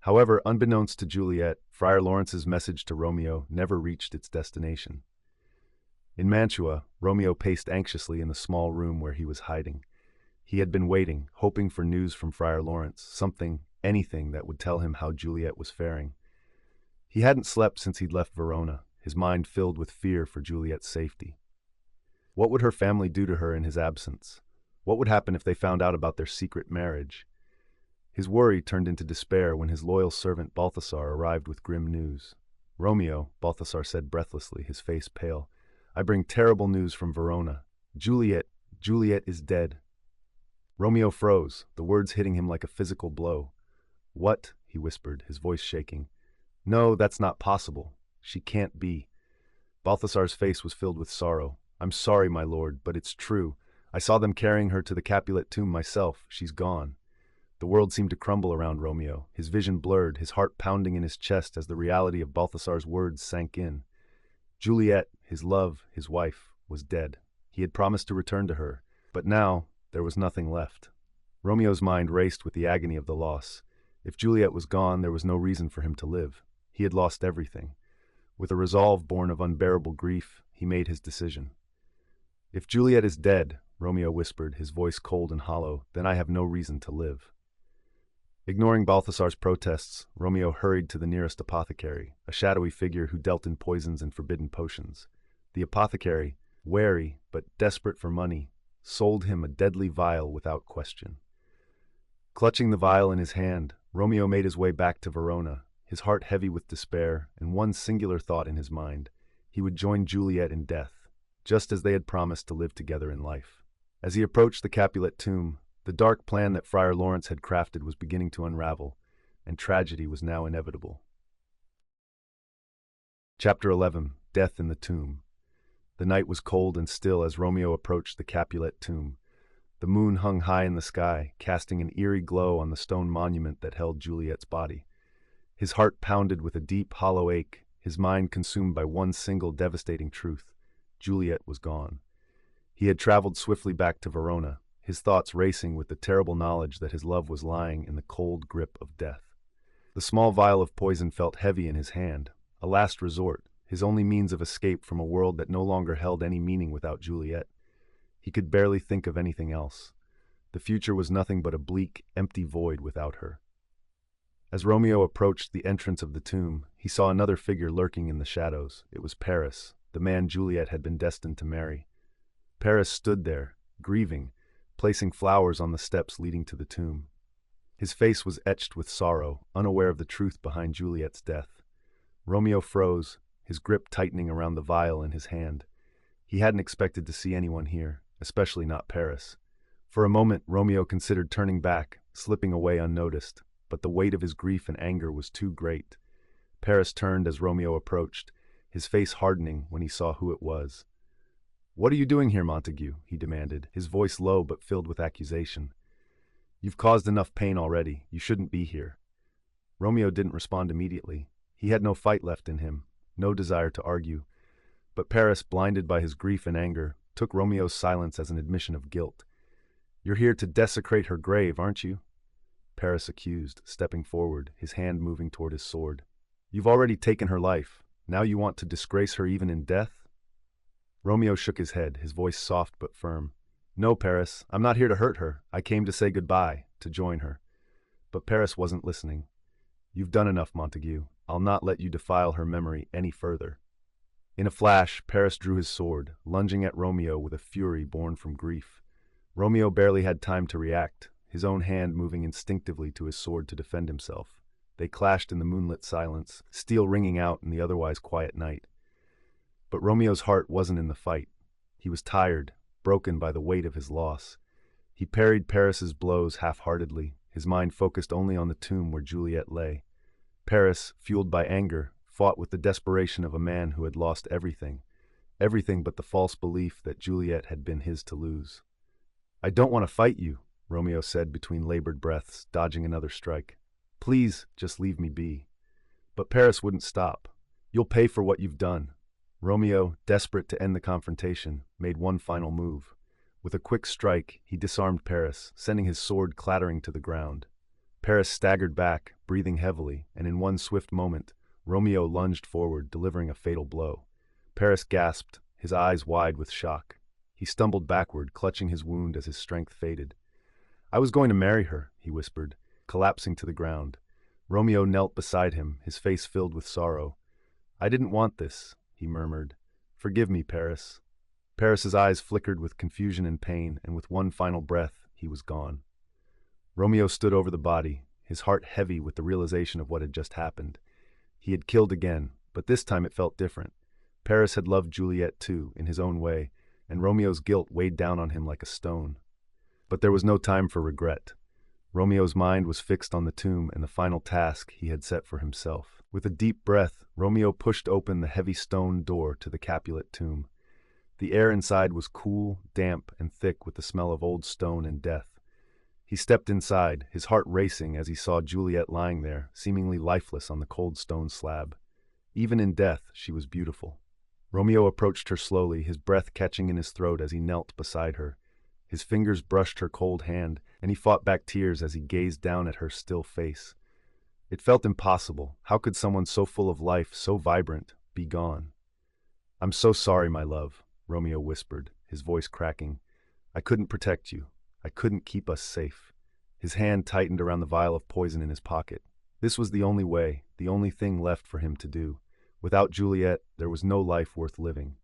However, unbeknownst to Juliet, Friar Lawrence's message to Romeo never reached its destination. In Mantua, Romeo paced anxiously in the small room where he was hiding. He had been waiting, hoping for news from Friar Lawrence, something, anything that would tell him how Juliet was faring. He hadn't slept since he'd left Verona, his mind filled with fear for Juliet's safety. What would her family do to her in his absence? What would happen if they found out about their secret marriage? His worry turned into despair when his loyal servant Balthasar arrived with grim news. "Romeo," Balthasar said breathlessly, his face pale, "I bring terrible news from Verona. Juliet is dead." Romeo froze, the words hitting him like a physical blow. "What?" he whispered, his voice shaking. "No, that's not possible. She can't be." Balthasar's face was filled with sorrow. "I'm sorry, my lord, but it's true. I saw them carrying her to the Capulet tomb myself. She's gone." The world seemed to crumble around Romeo, his vision blurred, his heart pounding in his chest as the reality of Balthasar's words sank in. Juliet, his love, his wife, was dead. He had promised to return to her, but now there was nothing left. Romeo's mind raced with the agony of the loss. If Juliet was gone, there was no reason for him to live. He had lost everything. With a resolve born of unbearable grief, he made his decision. "If Juliet is dead," Romeo whispered, his voice cold and hollow, "then I have no reason to live." Ignoring Balthasar's protests, Romeo hurried to the nearest apothecary, a shadowy figure who dealt in poisons and forbidden potions. The apothecary, wary but desperate for money, sold him a deadly vial without question. Clutching the vial in his hand, Romeo made his way back to Verona, his heart heavy with despair and one singular thought in his mind. He would join Juliet in death, just as they had promised to live together in life. As he approached the Capulet tomb, the dark plan that Friar Lawrence had crafted was beginning to unravel, and tragedy was now inevitable. Chapter 11. Death in the Tomb. The night was cold and still as Romeo approached the Capulet tomb. The moon hung high in the sky, casting an eerie glow on the stone monument that held Juliet's body. His heart pounded with a deep, hollow ache, his mind consumed by one single devastating truth: Juliet was gone. He had traveled swiftly back to Verona, his thoughts racing with the terrible knowledge that his love was lying in the cold grip of death. The small vial of poison felt heavy in his hand, a last resort, his only means of escape from a world that no longer held any meaning without Juliet. He could barely think of anything else. The future was nothing but a bleak, empty void without her. As Romeo approached the entrance of the tomb, he saw another figure lurking in the shadows. It was Paris, the man Juliet had been destined to marry. Paris stood there, grieving, placing flowers on the steps leading to the tomb. His face was etched with sorrow, unaware of the truth behind Juliet's death. Romeo froze, his grip tightening around the vial in his hand. He hadn't expected to see anyone here, especially not Paris. For a moment, Romeo considered turning back, slipping away unnoticed, but the weight of his grief and anger was too great. Paris turned as Romeo approached, his face hardening when he saw who it was. "What are you doing here, Montague?" he demanded, his voice low but filled with accusation. "You've caused enough pain already. You shouldn't be here." Romeo didn't respond immediately. He had no fight left in him, no desire to argue. But Paris, blinded by his grief and anger, took Romeo's silence as an admission of guilt. "You're here to desecrate her grave, aren't you?" Paris accused, stepping forward, his hand moving toward his sword. "You've already taken her life. Now you want to disgrace her even in death?" Romeo shook his head, his voice soft but firm. "No, Paris, I'm not here to hurt her. I came to say goodbye, to join her." But Paris wasn't listening. "You've done enough, Montague. I'll not let you defile her memory any further." In a flash, Paris drew his sword, lunging at Romeo with a fury born from grief. Romeo barely had time to react, his own hand moving instinctively to his sword to defend himself. They clashed in the moonlit silence, steel ringing out in the otherwise quiet night. But Romeo's heart wasn't in the fight. He was tired, broken by the weight of his loss. He parried Paris's blows half-heartedly, his mind focused only on the tomb where Juliet lay. Paris, fueled by anger, fought with the desperation of a man who had lost everything but the false belief that Juliet had been his to lose. "I don't want to fight you," Romeo said between labored breaths, dodging another strike. "Please, just leave me be." But Paris wouldn't stop. "You'll pay for what you've done." Romeo, desperate to end the confrontation, made one final move. With a quick strike, he disarmed Paris, sending his sword clattering to the ground. Paris staggered back, breathing heavily, and in one swift moment, Romeo lunged forward, delivering a fatal blow. Paris gasped, his eyes wide with shock. He stumbled backward, clutching his wound as his strength faded. "I was going to marry her," he whispered, collapsing to the ground. Romeo knelt beside him, his face filled with sorrow. "I didn't want this," he murmured. "Forgive me, Paris." Paris's eyes flickered with confusion and pain, and with one final breath, he was gone. Romeo stood over the body, his heart heavy with the realization of what had just happened. He had killed again, but this time it felt different. Paris had loved Juliet too, in his own way, and Romeo's guilt weighed down on him like a stone. But there was no time for regret. Romeo's mind was fixed on the tomb and the final task he had set for himself. With a deep breath, Romeo pushed open the heavy stone door to the Capulet tomb. The air inside was cool, damp, and thick with the smell of old stone and death. He stepped inside, his heart racing as he saw Juliet lying there, seemingly lifeless on the cold stone slab. Even in death, she was beautiful. Romeo approached her slowly, his breath catching in his throat as he knelt beside her. His fingers brushed her cold hand, and he fought back tears as he gazed down at her still face. It felt impossible. How could someone so full of life, so vibrant, be gone? "I'm so sorry, my love," Romeo whispered, his voice cracking. "I couldn't protect you. I couldn't keep us safe." His hand tightened around the vial of poison in his pocket. This was the only way, the only thing left for him to do. Without Juliet, there was no life worth living.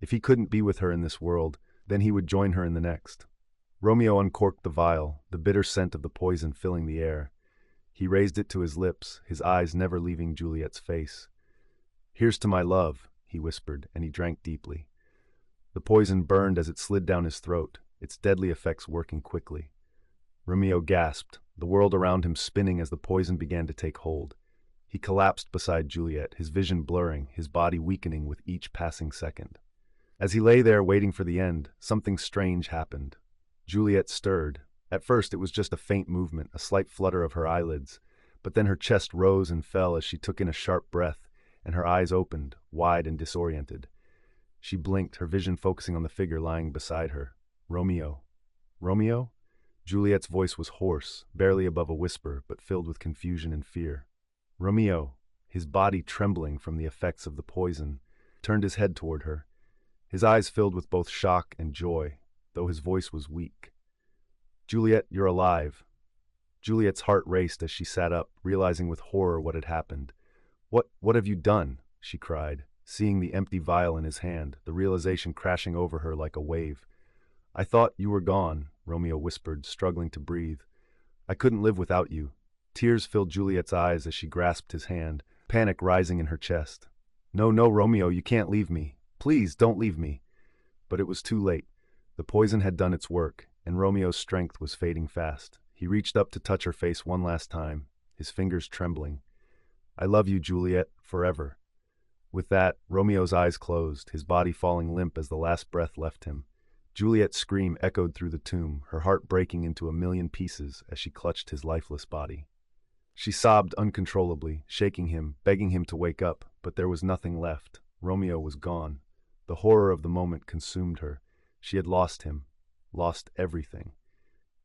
If he couldn't be with her in this world, then he would join her in the next. Romeo uncorked the vial, the bitter scent of the poison filling the air. He raised it to his lips, his eyes never leaving Juliet's face. "Here's to my love," he whispered, and he drank deeply. The poison burned as it slid down his throat, its deadly effects working quickly. Romeo gasped, the world around him spinning as the poison began to take hold. He collapsed beside Juliet, his vision blurring, his body weakening with each passing second. As he lay there waiting for the end, something strange happened. Juliet stirred. At first it was just a faint movement, a slight flutter of her eyelids, but then her chest rose and fell as she took in a sharp breath, and her eyes opened, wide and disoriented. She blinked, her vision focusing on the figure lying beside her. "Romeo." "Romeo?" Juliet's voice was hoarse, barely above a whisper, but filled with confusion and fear. Romeo, his body trembling from the effects of the poison, turned his head toward her. His eyes filled with both shock and joy, though his voice was weak. "Juliet, you're alive." Juliet's heart raced as she sat up, realizing with horror what had happened. What have you done?" she cried, seeing the empty vial in his hand, the realization crashing over her like a wave. "I thought you were gone," Romeo whispered, struggling to breathe. "I couldn't live without you." Tears filled Juliet's eyes as she grasped his hand, panic rising in her chest. "No, no, Romeo, you can't leave me. Please, don't leave me." But it was too late. The poison had done its work, and Romeo's strength was fading fast. He reached up to touch her face one last time, his fingers trembling. "I love you, Juliet, forever." With that, Romeo's eyes closed, his body falling limp as the last breath left him. Juliet's scream echoed through the tomb, her heart breaking into a million pieces as she clutched his lifeless body. She sobbed uncontrollably, shaking him, begging him to wake up, but there was nothing left. Romeo was gone. The horror of the moment consumed her. She had lost him, lost everything.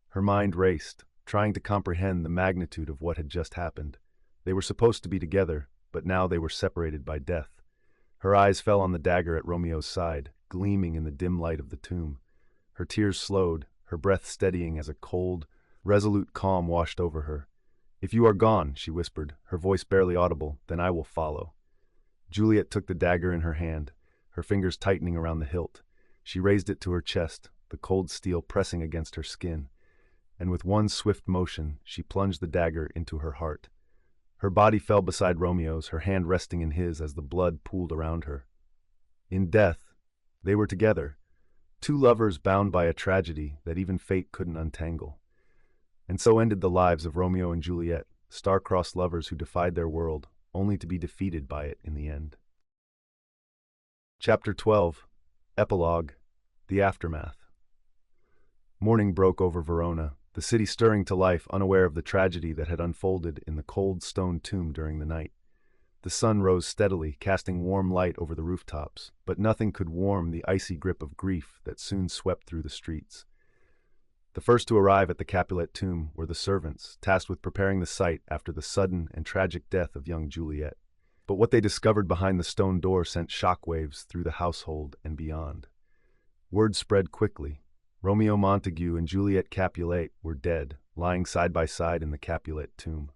Her mind raced, trying to comprehend the magnitude of what had just happened. They were supposed to be together, but now they were separated by death. Her eyes fell on the dagger at Romeo's side, gleaming in the dim light of the tomb. Her tears slowed, her breath steadying as a cold, resolute calm washed over her. "If you are gone," she whispered, her voice barely audible, "then I will follow." Juliet took the dagger in her hand, her fingers tightening around the hilt. She raised it to her chest, the cold steel pressing against her skin, and with one swift motion, she plunged the dagger into her heart. Her body fell beside Romeo's, her hand resting in his as the blood pooled around her. In death, they were together, two lovers bound by a tragedy that even fate couldn't untangle. And so ended the lives of Romeo and Juliet, star-crossed lovers who defied their world, only to be defeated by it in the end. Chapter 12. Epilogue. The Aftermath. Morning broke over Verona, the city stirring to life, unaware of the tragedy that had unfolded in the cold stone tomb during the night. The sun rose steadily, casting warm light over the rooftops, but nothing could warm the icy grip of grief that soon swept through the streets. The first to arrive at the Capulet tomb were the servants, tasked with preparing the site after the sudden and tragic death of young Juliet. But what they discovered behind the stone door sent shockwaves through the household and beyond. Word spread quickly. Romeo Montague and Juliet Capulet were dead, lying side by side in the Capulet tomb.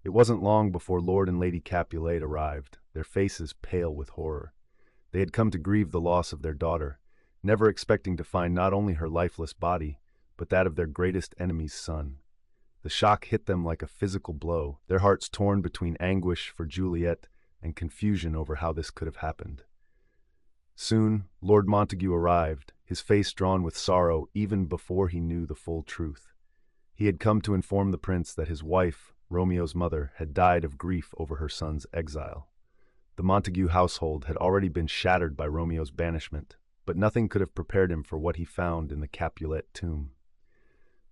It wasn't long before Lord and Lady Capulet arrived, their faces pale with horror. They had come to grieve the loss of their daughter, never expecting to find not only her lifeless body, but that of their greatest enemy's son. The shock hit them like a physical blow, their hearts torn between anguish for Juliet and confusion over how this could have happened. Soon, Lord Montague arrived, his face drawn with sorrow even before he knew the full truth. He had come to inform the prince that his wife, Romeo's mother, had died of grief over her son's exile. The Montague household had already been shattered by Romeo's banishment, but nothing could have prepared him for what he found in the Capulet tomb.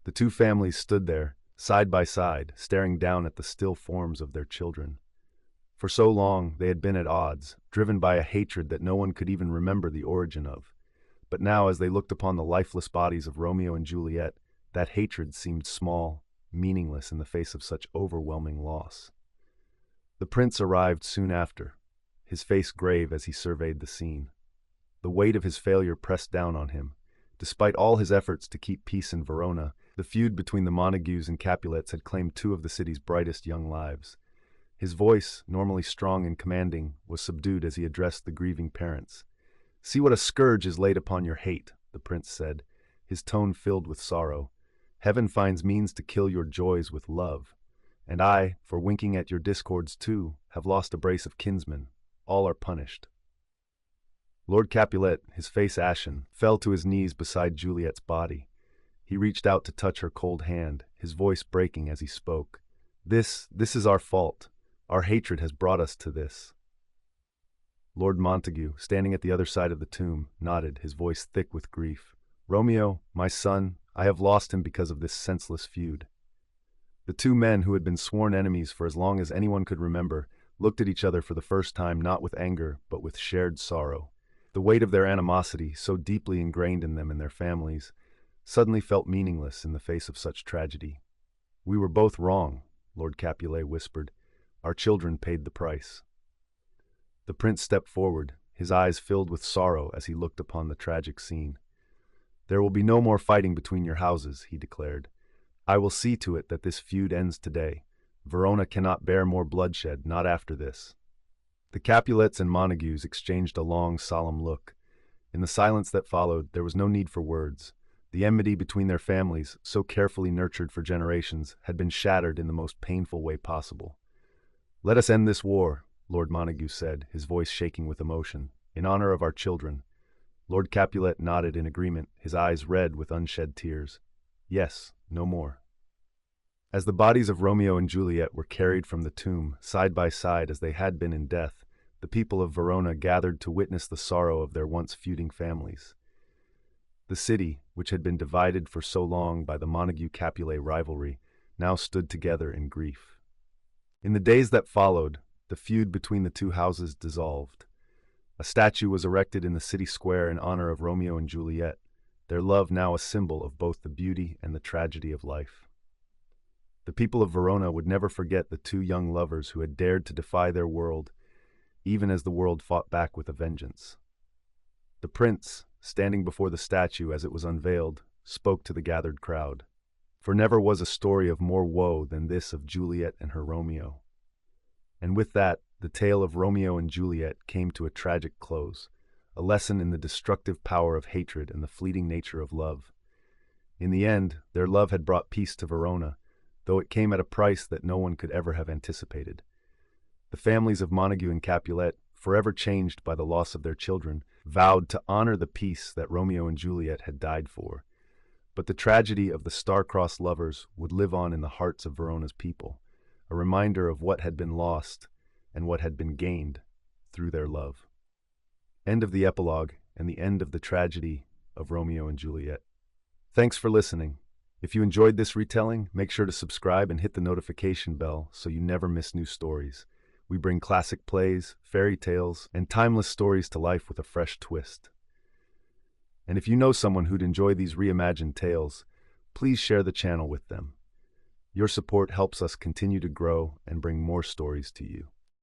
The two families stood there, side by side, staring down at the still forms of their children. For so long, they had been at odds, driven by a hatred that no one could even remember the origin of. But now, as they looked upon the lifeless bodies of Romeo and Juliet, that hatred seemed small, meaningless in the face of such overwhelming loss. The prince arrived soon after, his face grave as he surveyed the scene. The weight of his failure pressed down on him. Despite all his efforts to keep peace in Verona, the feud between the Montagues and Capulets had claimed two of the city's brightest young lives. His voice, normally strong and commanding, was subdued as he addressed the grieving parents. "See what a scourge is laid upon your hate," the prince said, his tone filled with sorrow. "Heaven finds means to kill your joys with love. And I, for winking at your discords too, have lost a brace of kinsmen. All are punished." Lord Capulet, his face ashen, fell to his knees beside Juliet's body. He reached out to touch her cold hand, his voice breaking as he spoke. This is our fault. Our hatred has brought us to this." Lord Montague, standing at the other side of the tomb, nodded, his voice thick with grief. "Romeo, my son, I have lost him because of this senseless feud." The two men, who had been sworn enemies for as long as anyone could remember, looked at each other for the first time not with anger, but with shared sorrow. The weight of their animosity, so deeply ingrained in them and their families, suddenly felt meaningless in the face of such tragedy. "We were both wrong," Lord Capulet whispered. "Our children paid the price." The prince stepped forward, his eyes filled with sorrow as he looked upon the tragic scene. "There will be no more fighting between your houses," he declared. "I will see to it that this feud ends today. Verona cannot bear more bloodshed, not after this." The Capulets and Montagues exchanged a long, solemn look. In the silence that followed, there was no need for words. The enmity between their families, so carefully nurtured for generations, had been shattered in the most painful way possible. "Let us end this war," Lord Montague said, his voice shaking with emotion, "in honor of our children." Lord Capulet nodded in agreement, his eyes red with unshed tears. "Yes, no more." As the bodies of Romeo and Juliet were carried from the tomb, side by side as they had been in death, the people of Verona gathered to witness the sorrow of their once feuding families. The city, which had been divided for so long by the Montague-Capulet rivalry, now stood together in grief. In the days that followed, the feud between the two houses dissolved. A statue was erected in the city square in honor of Romeo and Juliet, their love now a symbol of both the beauty and the tragedy of life. The people of Verona would never forget the two young lovers who had dared to defy their world, even as the world fought back with a vengeance. The prince, standing before the statue as it was unveiled, spoke to the gathered crowd. For never was a story of more woe than this of Juliet and her Romeo. And with that, the tale of Romeo and Juliet came to a tragic close, a lesson in the destructive power of hatred and the fleeting nature of love. In the end, their love had brought peace to Verona, though it came at a price that no one could ever have anticipated. The families of Montague and Capulet, forever changed by the loss of their children, vowed to honor the peace that Romeo and Juliet had died for. But the tragedy of the star-crossed lovers would live on in the hearts of Verona's people, a reminder of what had been lost and what had been gained through their love. End of the epilogue and the end of the tragedy of Romeo and Juliet. Thanks for listening. If you enjoyed this retelling, make sure to subscribe and hit the notification bell so you never miss new stories. We bring classic plays, fairy tales, and timeless stories to life with a fresh twist. And if you know someone who'd enjoy these reimagined tales, please share the channel with them. Your support helps us continue to grow and bring more stories to you.